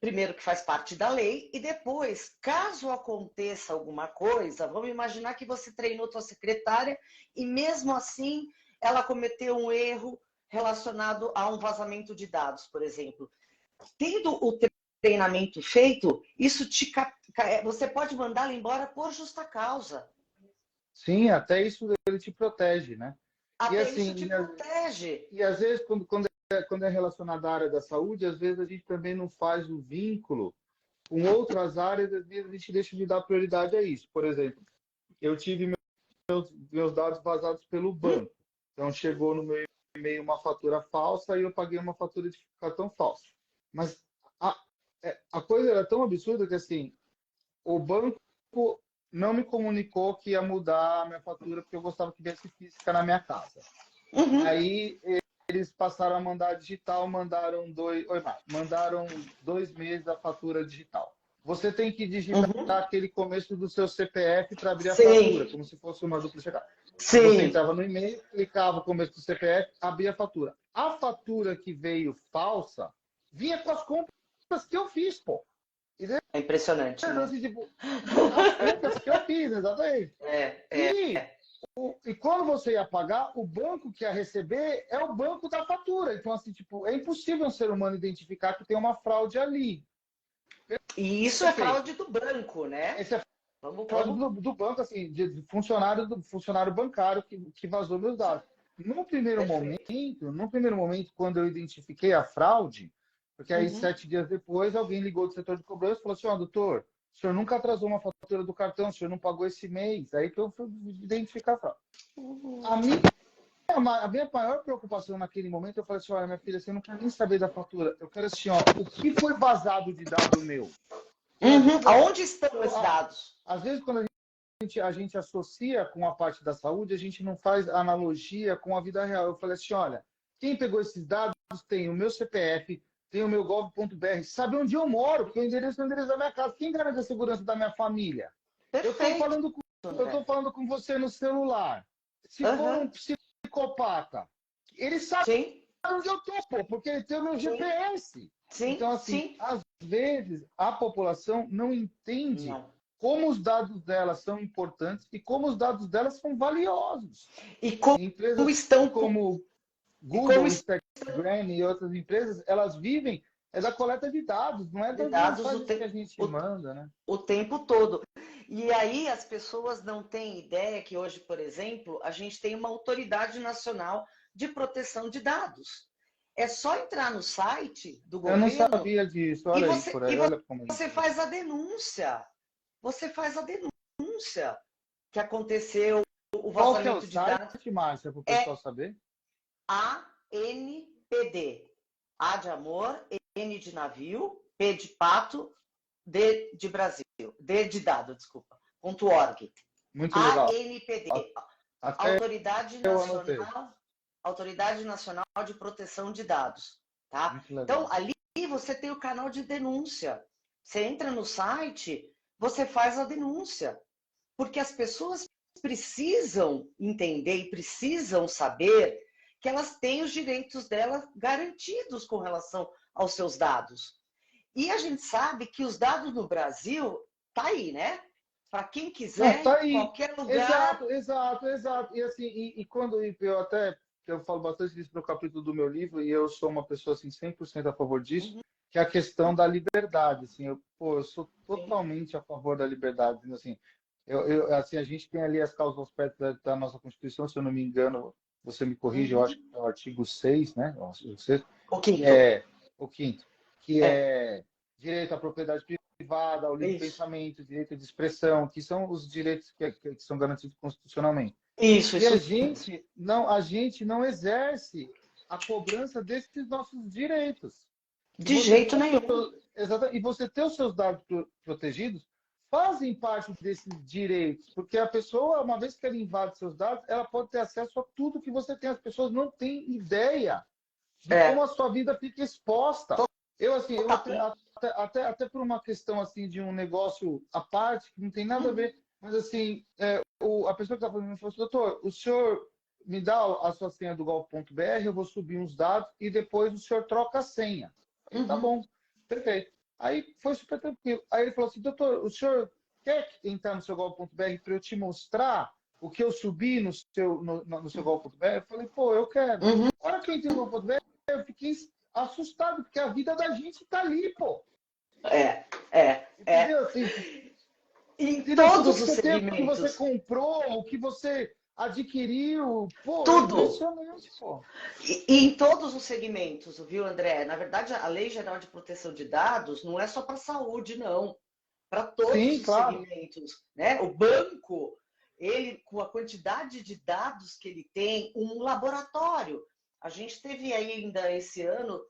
Primeiro que faz parte da lei e depois, caso aconteça alguma coisa, vamos imaginar que você treinou tua secretária e mesmo assim ela cometeu um erro relacionado a um vazamento de dados, por exemplo. Tendo o treinamento feito, isso você pode mandá-la embora por justa causa.
Sim, até isso ele te protege, né? E
Até isso
assim,
te protege.
e às vezes quando é relacionado à área da saúde, às vezes a gente também não faz o vínculo com outras áreas, às vezes a gente deixa de dar prioridade a isso. Por exemplo, eu tive meus dados vazados pelo banco. Então chegou no meu e-mail uma fatura falsa e eu paguei uma fatura de cartão falso. Mas a, a coisa era tão absurda que assim, o banco não me comunicou que ia mudar a minha fatura porque eu gostava que viesse física na minha casa.
Uhum,
Aí eles passaram a mandar digital, mandaram 2 meses a fatura digital. Você tem que digitar
uhum.
aquele começo do seu CPF para abrir a fatura,
Sim,
como se fosse uma dupla checada. Você
sim.
entrava no e-mail, clicava o começo do CPF, abria a fatura. A fatura que veio falsa vinha com as compras que eu fiz, pô. E daí,
É impressionante, né?
assim, tipo, as compras que eu fiz, exatamente. E e quando você ia pagar, o banco que ia receber é o banco da fatura. Então, assim, tipo, é impossível um ser humano identificar que tem uma fraude ali.
E isso é
Perfeito.
fraude do banco, né?
Esse é
Vamos,
fraude
vamos.
do banco, assim, de funcionário bancário que vazou meus dados.
Perfeito.
No primeiro momento, quando eu identifiquei a fraude, porque aí
Uhum.
7 dias depois, alguém ligou do setor de cobrança e falou assim, ó, doutor, o senhor nunca atrasou uma fatura do cartão, o senhor não pagou esse mês. Aí que eu fui identificar a fraude. A minha a minha maior preocupação naquele momento, eu falei assim, olha, minha filha, você não quer nem saber da fatura. Eu quero assim, ó, o que foi vazado de dado meu? Porque às
Uhum.
vezes,
Aonde estão os dados?
às vezes quando a gente associa com a parte da saúde, a gente não faz analogia com a vida real. Eu falei assim, olha, quem pegou esses dados tem o meu CPF, tem o meu gov.br, sabe onde eu moro, porque o endereço é o endereço da minha casa. Quem garante a segurança da minha família? Eu estou
Perfeito,
falando eu
André.
tô falando com você no celular. Se for
Uhum.
um psicopata, ele sabe
Sim,
onde eu tô, pô, porque ele tem o meu
sim,
GPS.
sim,
Então, assim,
sim.
às vezes a população não entende
Não.
como os dados delas são importantes e como os dados delas são valiosos.
E como
Empresas
estão...
como
E como
Google, Instagram e outras empresas, elas vivem da coleta de dados, não é das
dados
mensagens que a gente manda, né?
o tempo todo. E aí as pessoas não têm ideia que hoje, por exemplo, a gente tem uma autoridade nacional de proteção de dados. É só entrar no site do
Eu não
governo
sabia disso,
e
olha aí,
você,
por
e
aí, olha como...
você faz a denúncia. Você faz a denúncia que aconteceu o
Qual que é o
vazamento de
site,
dados.
Márcia, para o
É
pessoal saber?
ANPD. A de amor, N de navio, P de pato, D de Brasil. D de dado, desculpa. .org.
Muito legal.
ANPD.
Até eu anotei.
Autoridade Nacional de Proteção de Dados. Tá?
Muito legal.
Então, ali você tem o canal de denúncia. Você entra no site, você faz a denúncia. Porque as pessoas precisam entender e precisam saber que elas têm os direitos delas garantidos com relação aos seus dados. E a gente sabe que os dados no Brasil tá aí, né? Para quem quiser,
Tá aí.
qualquer lugar.
Exato. E assim, quando eu falo bastante disso no capítulo do meu livro, e eu sou uma pessoa assim 100% a favor disso, que é a questão da liberdade, assim, eu sou totalmente a favor da liberdade, assim, assim, a gente tem ali as cláusulas perto da nossa Constituição, se eu não me engano, você me corrige, eu acho que é o artigo 6, né?
O quinto.
O quinto, que é direito à propriedade privada, ao livre pensamento, direito de expressão, que são os direitos que são garantidos constitucionalmente.
Isso.
A gente não exerce a cobrança desses nossos direitos.
De jeito nenhum.
Exatamente. E você ter os seus dados protegidos fazem parte desses direitos, porque a pessoa, uma vez que ela invade seus dados, ela pode ter acesso a tudo que você tem. As pessoas não têm ideia de como a sua vida fica exposta. Até por uma questão assim de um negócio à parte, que não tem nada a ver, mas assim, a pessoa que está falando falou assim, doutor, o senhor me dá a sua senha do golpe.br, eu vou subir uns dados e depois o senhor troca a senha. Aí, tá bom, perfeito. Aí foi super tranquilo. Aí ele falou assim, doutor, o senhor quer entrar no seu golpe.br para eu te mostrar o que eu subi no seu golpe.br? Eu falei, pô, eu quero. Na hora que eu entrei no golpe.br, eu fiquei assustado, porque a vida da gente tá ali, pô. Entendeu? Assim,
em todos os
segmentos. O que você comprou, o que você adquiriu, pô, tudo. É impressionante, pô.
E em todos os segmentos, viu, André? Na verdade, a Lei Geral de Proteção de Dados não é só para a saúde, não. Para todos os segmentos. Né? O banco, ele, com a quantidade de dados que ele tem, um laboratório. A gente teve ainda esse ano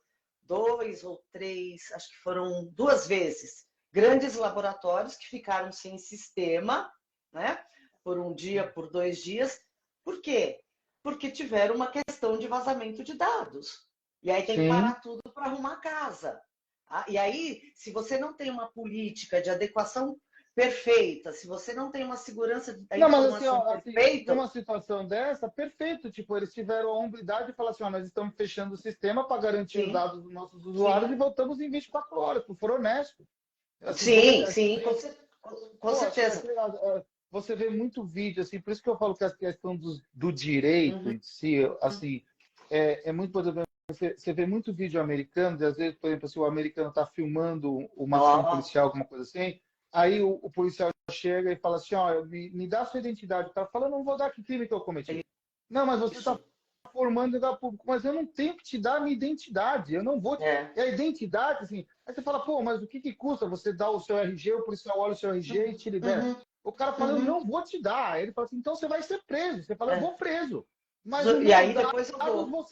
2 ou 3, acho que foram 2 vezes, grandes laboratórios que ficaram sem sistema, né? Por um dia, por 2 dias. Por quê? Porque tiveram uma questão de vazamento de dados. E aí tem que parar tudo para arrumar a casa. Tá? E aí, se você não tem uma política de adequação perfeita, se você não tem uma segurança da informação perfeita...
Numa situação dessa, perfeito. Tipo, eles tiveram a hombridade de falar assim, nós estamos fechando o sistema para garantir os dados dos nossos usuários e voltamos em 24 horas, que foram honestos.
Assim, com certeza.
Você vê muito vídeo, assim, por isso que eu falo que a questão do direito em si, assim, é muito importante. Você vê muito vídeo americano, e às vezes, por exemplo, se o americano está filmando uma ação policial, alguma coisa assim, aí o policial chega e fala assim, ó, me dá a sua identidade. O cara fala, não vou dar que crime que eu cometi. Não, mas você está formando lugar público, mas eu não tenho que te dar a minha identidade, eu não vou te... E a identidade, assim, aí você fala, pô, mas o que custa você dar o seu RG, o policial olha o seu RG e te libera. O cara fala, eu não vou te dar. Aí ele fala assim, então você vai ser preso. Você fala, eu vou preso. Mas
e aí depois eu vou.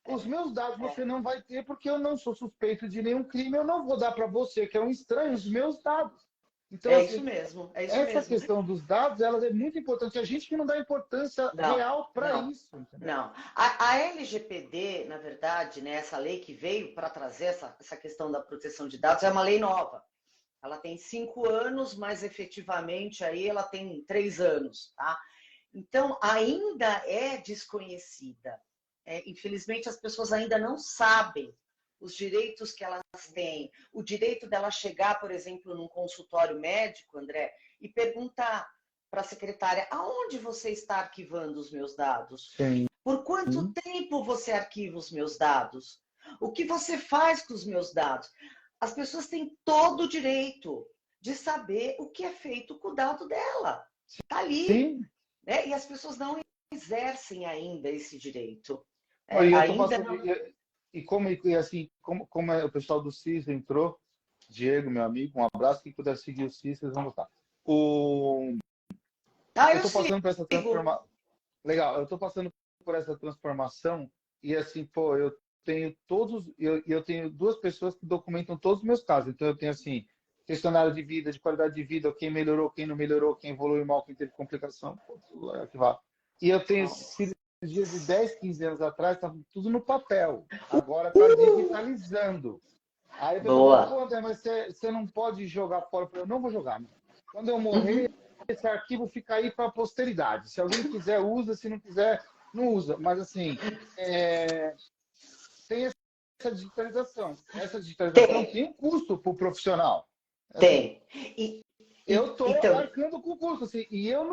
Os meus dados você não vai ter, porque eu não sou suspeito de nenhum crime, eu não vou dar para você, que é um estranho, os meus dados. Então,
isso mesmo.
Essa questão dos dados, ela é muito importante. A gente que não dá importância real para isso. Entendeu?
Não. A LGPD, na verdade, né, essa lei que veio para trazer essa questão da proteção de dados, é uma lei nova. Ela tem 5 anos, mas efetivamente aí ela tem 3 anos. Tá? Então, ainda é desconhecida. Infelizmente, as pessoas ainda não sabem os direitos que elas têm, o direito dela chegar, por exemplo, num consultório médico, André, e perguntar para a secretária: aonde você está arquivando os meus dados?
Sim.
Por quanto tempo você arquiva os meus dados? O que você faz com os meus dados? As pessoas têm todo o direito de saber o que é feito com o dado dela. Está ali.
Sim.
Né? E as pessoas não exercem ainda esse direito.
E eu tô
Ainda
passando,
não...
como o pessoal do CIS entrou, Diego, meu amigo, um abraço, quem puder seguir o CIS, vocês vão gostar. Eu tô passando por essa transformação. Legal, eu tô passando por essa transformação e assim, pô, eu tenho duas pessoas que documentam todos os meus casos. Então eu tenho assim, questionário de vida, de qualidade de vida, quem melhorou, quem não melhorou, quem evoluiu mal, quem teve complicação, pô, tudo arquivado. E eu tenho cirurgias de 10, 15 anos atrás, estava tudo no papel. Agora está digitalizando. Aí a pessoa fala, pô, André, mas você não pode jogar fora. Eu não vou jogar. Quando eu morrer, esse arquivo fica aí para a posteridade. Se alguém quiser, usa. Se não quiser, não usa. Mas, assim, tem essa digitalização. Essa digitalização tem um custo para o profissional.
Tem.
Eu estou arcando com o custo. Assim, e eu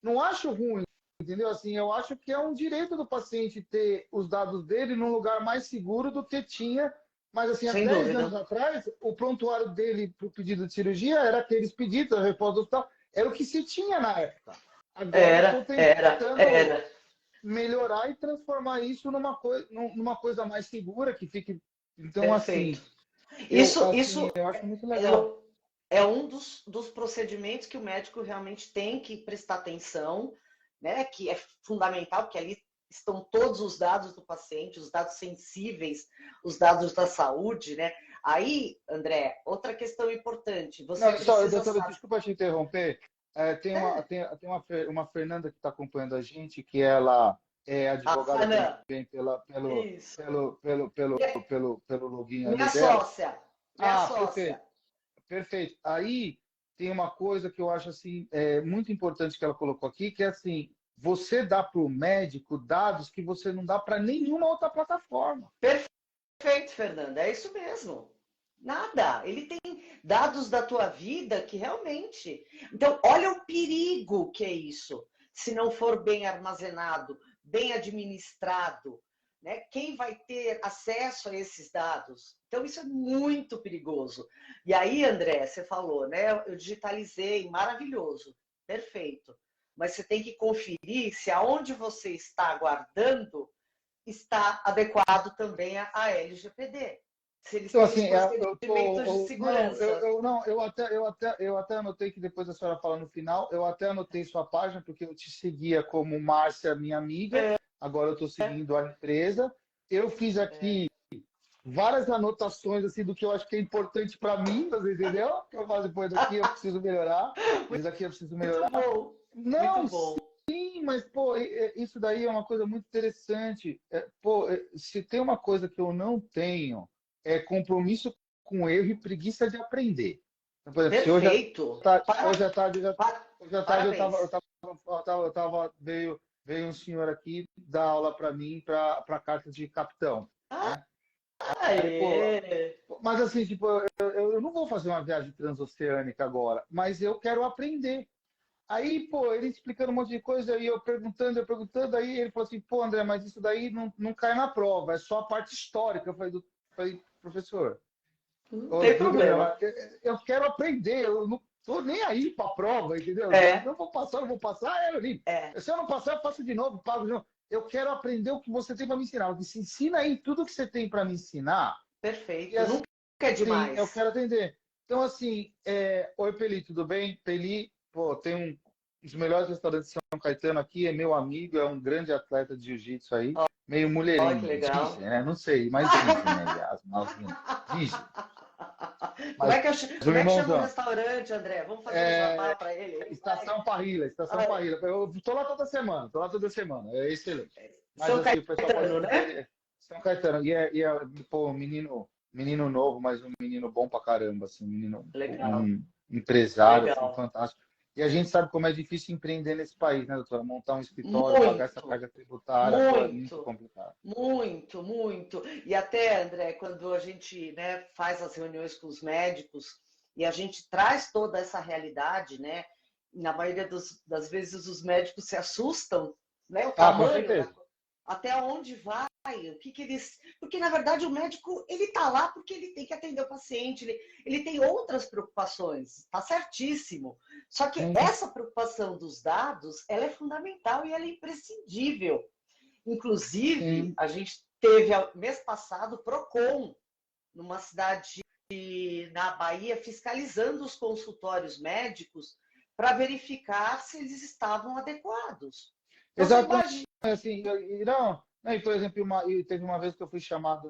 não acho ruim. Entendeu? Assim, eu acho que é um direito do paciente ter os dados dele num lugar mais seguro do que tinha. Mas, assim, há 10 anos atrás, o prontuário dele para o pedido de cirurgia era aqueles pedidos, a resposta do hospital, era o que se tinha na época. Agora eu estou tentando melhorar e transformar isso numa coisa mais segura, que fique... Então,
perfeito.
assim, eu acho muito legal.
É um dos procedimentos que o médico realmente tem que prestar atenção, né? Que é fundamental, porque ali estão todos os dados do paciente, os dados sensíveis, os dados da saúde, né? Aí, André, outra questão importante.
Doutora, desculpa te interromper. Tem uma Fernanda que está acompanhando a gente, que ela é advogada também pelo login ali dela.
Minha sócia.
Perfeito. Aí tem uma coisa que eu acho assim, muito importante que ela colocou aqui, que é assim, você dá para o médico dados que você não dá para nenhuma outra plataforma.
Perfeito, Fernanda. É isso mesmo. Nada. Ele tem dados da tua vida que realmente... Então, olha o perigo que é isso. Se não for bem armazenado, bem administrado, né? Quem vai ter acesso a esses dados? Então, isso é muito perigoso. E aí, André, você falou, né? Eu digitalizei, maravilhoso, perfeito. Mas você tem que conferir se aonde você está guardando está adequado também à LGPD. Se eles
então,
têm
assim,
procedimentos de segurança.
Eu até anotei que depois a senhora fala no final, eu até anotei sua página, porque eu te seguia como Márcia, minha amiga, agora eu estou seguindo a empresa. Eu fiz aqui várias anotações assim, do que eu acho que é importante para mim, você entendeu? Que eu faço depois daqui, eu preciso melhorar. Isso daqui eu preciso melhorar.
Muito bom.
Não,
muito bom.
Sim, mas, pô, isso daí é uma coisa muito interessante. Se tem uma coisa que eu não tenho, é compromisso com o erro e preguiça de aprender. Então, por exemplo,
Perfeito.
Hoje à tarde veio um senhor aqui dar aula para mim para carta de capitão. Né? Mas assim, tipo, eu não vou fazer uma viagem transoceânica agora, mas eu quero aprender. Aí, pô, ele explicando um monte de coisa, e eu perguntando, aí ele falou assim, pô, André, mas isso daí não cai na prova, é só a parte histórica. Eu falei professor,
não tem problema.
Eu quero aprender, eu não tô nem aí pra prova, entendeu? Não vou passar, se eu não passar, eu faço de novo, pago de novo. Eu quero aprender o que você tem para me ensinar. Se ensina aí tudo que você tem para me ensinar.
Perfeito, assim, nunca é demais.
Eu quero atender. Então, assim, oi, Peli, tudo bem? Peli, pô, tem um dos melhores restaurantes de São Caetano aqui, é meu amigo, é um grande atleta de jiu-jitsu aí, meio mulherengo, dizem, né? Não sei, mas dizem, né? As mãozinhas. Dizem.
Como é que chama o restaurante, André? Vamos fazer um jabá para ele.
Estação Parrilla. Eu tô lá toda semana, é excelente. Mas
São
assim,
Caetano, né?
São Caetano, pô, menino novo, mas um menino bom pra caramba, assim, um menino,
legal.
um empresário
legal.
assim, fantástico. E a gente sabe como é difícil empreender nesse país, né, doutora? Montar um escritório, pagar essa
Muito,
carga tributária, pô, é muito
muito.
complicado.
Muito, muito. E até, André, quando a gente, né, faz as reuniões com os médicos e a gente traz toda essa realidade, né, na maioria das vezes os médicos se assustam, né, o
Ah, com
tamanho
certeza.
até onde vai, o que que eles, porque na verdade o médico ele está lá porque ele tem que atender o paciente, ele tem outras preocupações, está certíssimo. Só que
Sim,
essa preocupação dos dados, ela é fundamental e ela é imprescindível. Inclusive,
sim.
a gente teve, mês passado, o PROCON, numa cidade na Bahia, fiscalizando os consultórios médicos para verificar se eles estavam adequados. Então, você
Exatamente.
imagina.
Assim, não, e, por exemplo, teve uma vez que eu fui chamado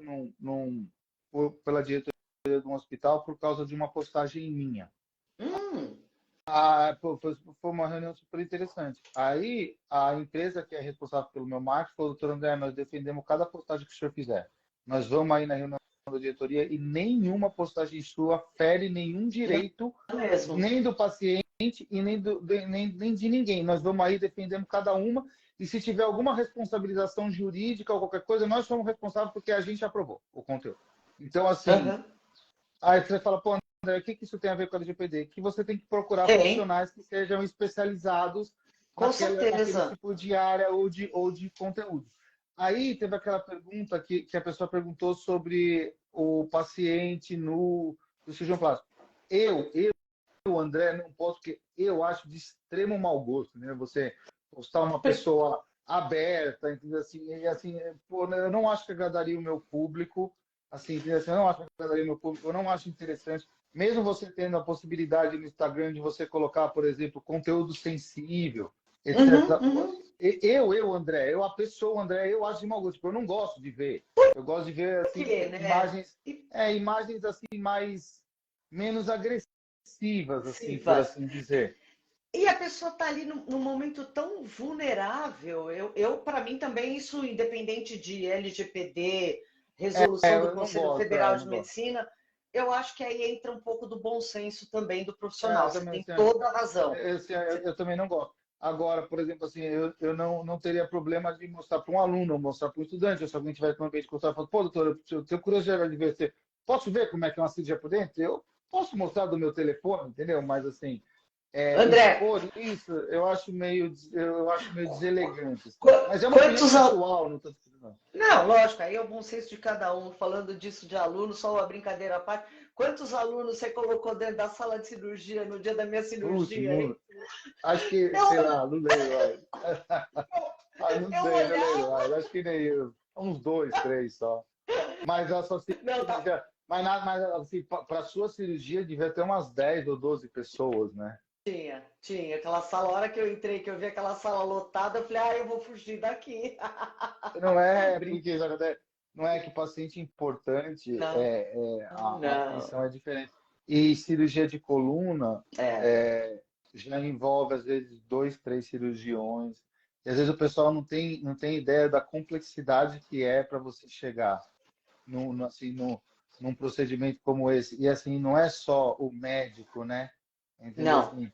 pela diretoria de um hospital por causa de uma postagem minha.
Hum,
Ah, pô, foi uma reunião super interessante. Aí, a empresa que é responsável pelo meu marketing falou, doutor André, nós defendemos cada postagem que o senhor fizer. Nós vamos aí na reunião da diretoria e nenhuma postagem sua fere nenhum
não
direito,
mesmo.
nem do paciente e nem de ninguém. Nós vamos aí defendendo cada uma e se tiver alguma responsabilização jurídica ou qualquer coisa, nós somos responsáveis porque a gente aprovou o conteúdo. Então, assim,
Uhum.
aí você fala, pô, André, o que isso tem a ver com a LGPD? Que você tem que procurar
Tem,
profissionais que sejam especializados
com
naquele
certeza.
tipo de área ou de conteúdo. Aí teve aquela pergunta que a pessoa perguntou sobre o paciente no cirurgião plástico. André, não posso, porque eu acho de extremo mau gosto, né? Você postar uma pessoa aberta, entendeu? Assim, e assim, pô, eu não acho que agradaria o meu público, assim, entendeu? Assim, eu não acho que agradaria o meu público, eu não acho interessante, mesmo você tendo a possibilidade no Instagram de você colocar, por exemplo, conteúdo sensível,
Uhum,
etc. Pô,
uhum.
André, eu, a pessoa, André, eu acho de mau gosto, porque eu não gosto de ver. Eu gosto de ver,
Por
assim,
quê, né?
imagens,
E
imagens, assim, menos agressivas, assim, por
Siva.
assim dizer.
E a pessoa está ali num momento tão vulnerável. Eu para mim também, isso, independente de LGPD, resolução do
Eu não
Conselho
gosto,
Federal de
não gosto.
Medicina, eu acho que aí entra um pouco do bom senso também do
É,
profissional.
eu
Você
também,
tem
assim,
toda a razão.
assim, eu também não gosto. Agora, por exemplo, assim, eu não teria problema de mostrar para um aluno, ou mostrar para um estudante, ou se alguém tiver com um ambiente de consulta, falar, pô, doutor, eu tenho curiosidade de ver você. Posso ver como é que é uma cirurgia por dentro? Eu posso mostrar do meu telefone, entendeu? Mas, assim,
André,
expor isso, eu acho meio deselegante, assim. Mas é uma opinião
quantos
pessoal, não estou dizendo, não.
Não, lógico, aí é o bom senso de cada um. Falando disso de aluno, só uma brincadeira à parte. Quantos alunos você colocou dentro da sala de cirurgia no dia da minha
Putz,
cirurgia, hein?
acho que, sei
Eu,
lá, não lembro mais. Ah, não
eu
sei, não lembro
olhava.
mais. Acho que nem eu. Uns dois, três só. Mas a sua
Não, tá.
cirurgia. Mas assim, para a sua cirurgia devia ter umas 10 ou 12 pessoas, né?
Tinha. Aquela sala, a hora que eu entrei, que eu vi aquela sala lotada, eu falei, eu vou fugir daqui.
Não é
Brin...
porque não é que paciente importante
Não,
a
não.
atenção é diferente. E cirurgia de coluna
É,
é, já envolve, às vezes, dois, três cirurgiões. E às vezes o pessoal não tem ideia da complexidade que é para você chegar assim, num procedimento como esse. E assim, não é só o médico, né? Entendeu?
não.
Assim,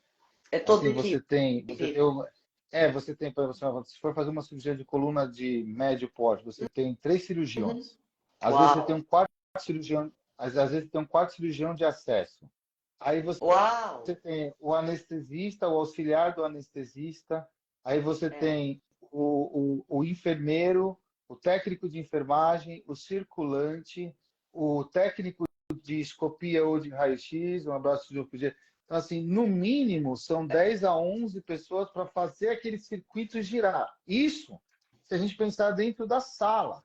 É toda
assim você
equipe.
tem, você tem, você tem, por exemplo, se for fazer uma cirurgia de coluna de médio porte, você tem três
Uhum.
cirurgiões. Às vezes você tem
Uau!
um quarto cirurgião, às vezes tem um quarto cirurgião de acesso. Aí você
Uau!
tem o anestesista, o auxiliar do anestesista, aí você
É,
tem o enfermeiro, o técnico de enfermagem, o circulante, o técnico de escopia ou de raio-x, um abraço de UPG. Então, assim, no mínimo, são 10 a 11 pessoas para fazer aquele circuito girar. Isso, se a gente pensar dentro da sala.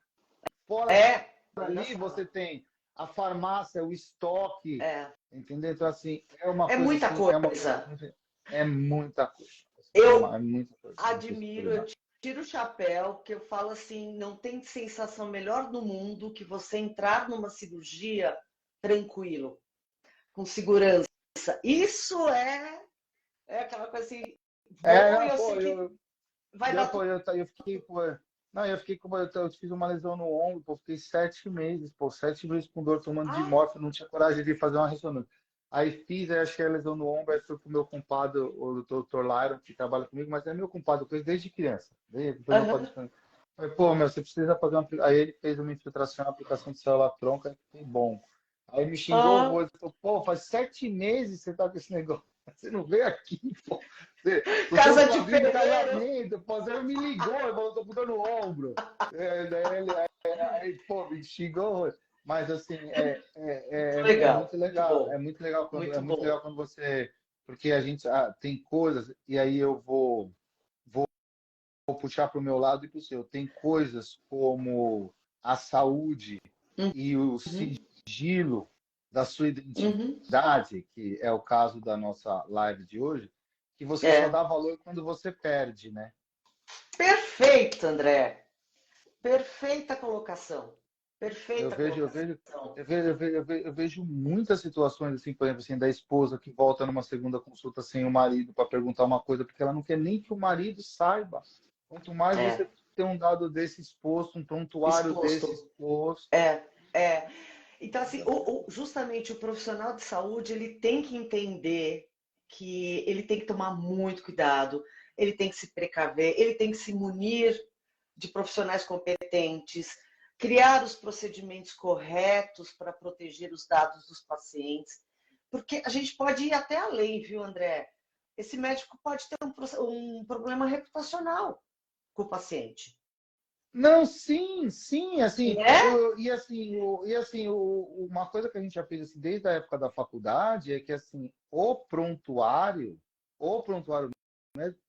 Fora
dentro da
ali,
sala.
você tem a farmácia, o estoque,
É,
entendeu? Então, assim, é uma
é
coisa
muita
assim, é uma coisa
coisa.
muito, é muita coisa. Assim,
Eu
é muita coisa, muita
admiro, eu
estrutura.
tiro o chapéu, que eu falo assim, não tem sensação melhor no mundo que você entrar numa cirurgia tranquilo, com segurança. Isso é aquela coisa assim, vou e
Não,
eu
pô,
sei que vai dar tudo.
eu fiquei, pô, não, eu fiquei com, eu fiz uma lesão no ombro, pô, fiquei 7 meses, pô, 7 meses com dor tomando de
Ah,
morfina, não tinha coragem de fazer uma ressonância. Aí fiz, aí achei a lesão no ombro, aí fui pro meu compadre, o doutor Lyron, que trabalha comigo, mas é meu compadre, eu conheço desde criança. Foi meu
Aham.
padrinho. Falei, pô, meu, você precisa fazer uma. Aí ele fez uma infiltração, uma aplicação de célula tronca, que bom. Aí me xingou o
Ah,
rosto, falou, pô, faz 7 meses que você tá com esse negócio. Você não veio aqui, pô. O seu
casa de
padrinho de
ferreiro.
casamento, pô, você me ligou, eu falou, tô botando o ombro. Daí aí, pô, me xingou. Mas assim,
Muito
é
legal,
muito
muito
legal.
bom,
É
muito
muito legal
bom.
quando você. Porque a gente tem coisas, e aí eu vou puxar para o meu lado e para o seu. Tem coisas como a saúde e o
Uhum,
sigilo da sua
uhum.
identidade, que é o caso da nossa live de hoje, que você só
É.
dá valor quando você perde, né?
Perfeito, André. Perfeita colocação.
Eu
Perfeita
vejo, eu
colocação.
vejo, eu vejo muitas situações assim, por exemplo, assim, da esposa que volta numa segunda consulta sem o marido para perguntar uma coisa, porque ela não quer nem que o marido saiba. Quanto mais você
É,
ter um dado desse exposto, um prontuário desse
exposto.
exposto.
É, é. Então, assim, justamente o profissional de saúde, ele tem que entender que ele tem que tomar muito cuidado, ele tem que se precaver, ele tem que se munir de profissionais competentes, criar os procedimentos corretos para proteger os dados dos pacientes, porque a gente pode ir até além, viu, André? Esse médico pode ter um problema reputacional com o paciente,
Não, sim, sim, assim,
né?
uma coisa que a gente já fez assim, desde a época da faculdade é que assim, o prontuário,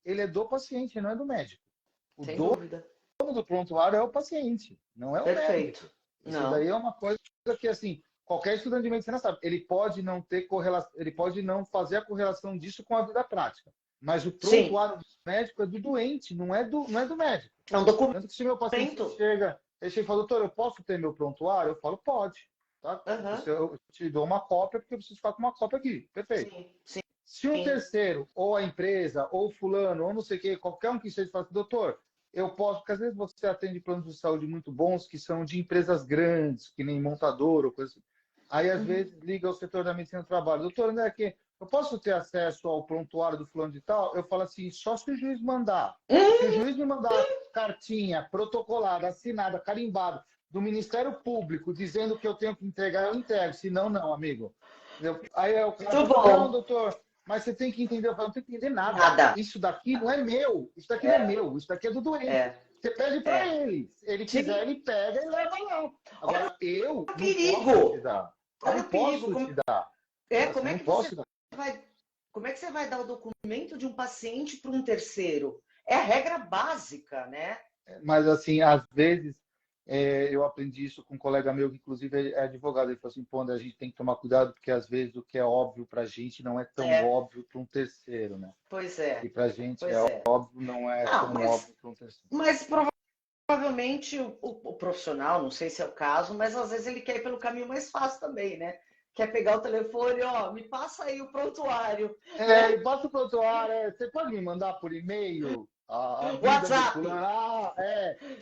ele é do paciente, não é do médico. O
Sem
dono
dúvida.
do prontuário é o paciente, não é o
Perfeito.
médico. Isso daí
Não.
é uma coisa que assim, qualquer estudante de medicina sabe, ele pode não ter correlação, ele pode não fazer a correlação disso com a vida prática, mas o
Sim,
prontuário médico é do doente, não é do médico.
é um
Tanto que se meu paciente
documento.
chega, ele chega e fala, doutor, eu posso ter meu prontuário? Eu falo, pode. Tá?
Aham.
Eu te dou uma cópia, porque eu preciso ficar com uma cópia aqui. Perfeito.
Sim, sim.
Se um terceiro, ou a empresa, ou fulano, ou não sei o quê, qualquer um que seja, fala assim, doutor, eu posso, porque às vezes você atende planos de saúde muito bons, que são de empresas grandes, que nem montador ou coisa assim. Aí, às
Uhum.
vezes, liga ao setor da medicina do trabalho. Doutor, André, aqui, eu posso ter acesso ao prontuário do fulano de tal? Eu falo assim, só se o juiz mandar. Se o juiz me mandar cartinha protocolada, assinada, carimbada, do Ministério Público, dizendo que eu tenho que entregar, eu entrego. Se não, não, amigo. Aí o cara
Muito
fala assim, não,
bom.
doutor, mas você tem que entender. Eu falo, não tem que entender nada.
Nada.
Isso daqui não é meu. Isso daqui não é
É,
meu. Isso daqui é do doente.
é,
Você pede para
é.
ele. Se ele quiser,
Sim.
ele pega e leva lá.
Olha
Agora, eu
o
não posso te
perigo.
dar. Eu
Olha
não
o perigo.
posso te dar.
Como
Eu
é
não
que você
posso dar.
vai, como é que você vai dar o documento de um paciente para um terceiro? É a regra básica, né?
Mas, assim, às vezes, eu aprendi isso com um colega meu, que inclusive é advogado. Ele falou assim, pô, André, a gente tem que tomar cuidado, porque às vezes o que é óbvio para a gente não é tão
É,
óbvio para um terceiro, né?
pois
E
é,
para a gente é
pois é.
óbvio, não é
Não,
tão óbvio para um terceiro.
mas provavelmente o profissional, não sei se é o caso, mas às vezes ele quer ir pelo caminho mais fácil também, né? Quer pegar o telefone, ó, me passa aí o prontuário, né?
E passa o prontuário, você pode me mandar por e-mail a vida do
WhatsApp,
fulano?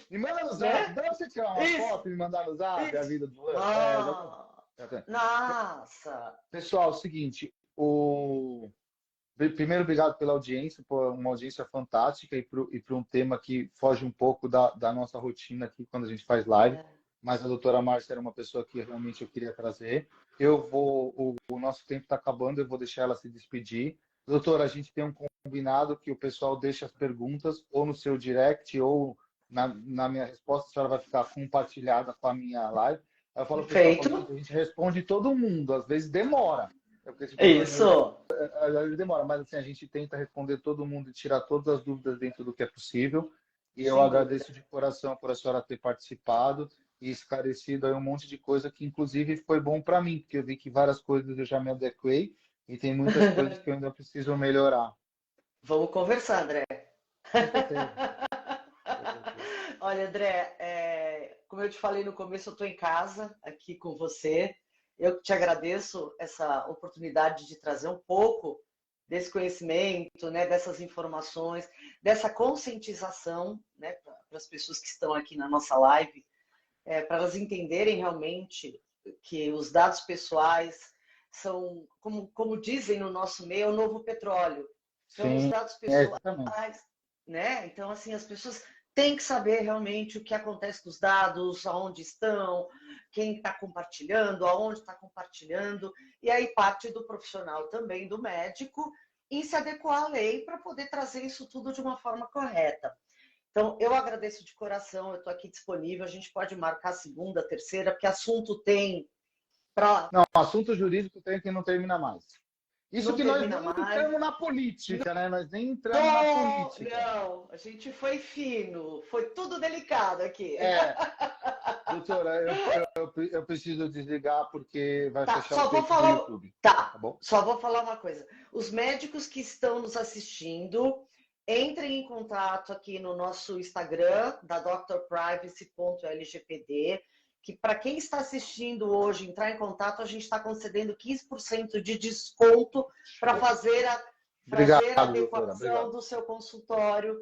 Me manda no zap.
né?
Dá pra você tirar uma
Isso,
foto e me mandar no zap a
isso.
vida do fulano? Exatamente.
Ah,
Exatamente.
nossa,
Pessoal, é o seguinte, primeiro, obrigado pela audiência, por uma audiência fantástica e para um tema que foge um pouco da nossa rotina aqui quando a gente faz live, mas a doutora Márcia era uma pessoa que realmente eu queria trazer. O nosso tempo está acabando, eu vou deixar ela se despedir. Doutora, a gente tem um combinado que o pessoal deixa as perguntas ou no seu direct ou na minha resposta, a senhora vai ficar compartilhada com a minha live. Aí eu falo, pessoal, falo,
perfeito.
gente, a gente responde todo mundo, às vezes demora. É porque esse programa
Isso.
às vezes demora, mas assim, a gente tenta responder todo mundo e tirar todas as dúvidas dentro do que é possível. E eu
Sem dúvida.
agradeço de coração por a senhora ter participado e esclarecido aí um monte de coisa que, inclusive, foi bom para mim, porque eu vi que várias coisas eu já me adequei e tem muitas coisas que eu ainda preciso melhorar.
Vamos conversar, André.
Com certeza, com certeza.
Olha, André, como eu te falei no começo, eu estou em casa aqui com você. Eu te agradeço essa oportunidade de trazer um pouco desse conhecimento, né, dessas informações, dessa conscientização, né, para as pessoas que estão aqui na nossa live, para elas entenderem realmente que os dados pessoais são como dizem no nosso meio, o novo petróleo. São os
Sim,
dados
exatamente.
pessoais, né? Então, assim, as pessoas têm que saber realmente o que acontece com os dados, aonde estão, quem está compartilhando, aonde está compartilhando, e aí parte do profissional também, do médico, em se adequar à lei para poder trazer isso tudo de uma forma correta. Então, eu agradeço de coração, eu estou aqui disponível, a gente pode marcar segunda, terceira, porque assunto tem para.
Não, assunto jurídico tem que não termina mais. Isso
Não
que nós
termina
nem
mais.
entramos na política, né? Nós nem entramos na
Não,
política.
não, a gente foi fino, foi tudo delicado aqui.
É, doutora, eu preciso desligar porque vai
Tá,
fechar o
só vou
tempo do
falar.
YouTube,
Tá,
tá bom?
só vou falar uma coisa. Os médicos que estão nos assistindo, entrem em contato aqui no nosso Instagram, da drprivacy.lgpd, que para quem está assistindo hoje, entrar em contato, a gente está concedendo 15% de desconto para
Show.
fazer a
Obrigado, doutora.
adequação
Obrigado.
do seu consultório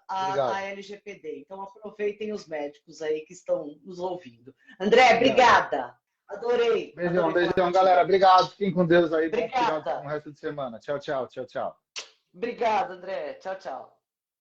à
Obrigado.
LGPD. Então, aproveitem os médicos aí que estão nos ouvindo. André,
Obrigado.
obrigada. Adorei,
Beijão,
adorei falar
beijão, galera.
contigo.
Obrigado. Fiquem com Deus aí. Bom final,
Obrigada.
bom resto de semana. Tchau, tchau, tchau, tchau.
Obrigada, André. Tchau, tchau.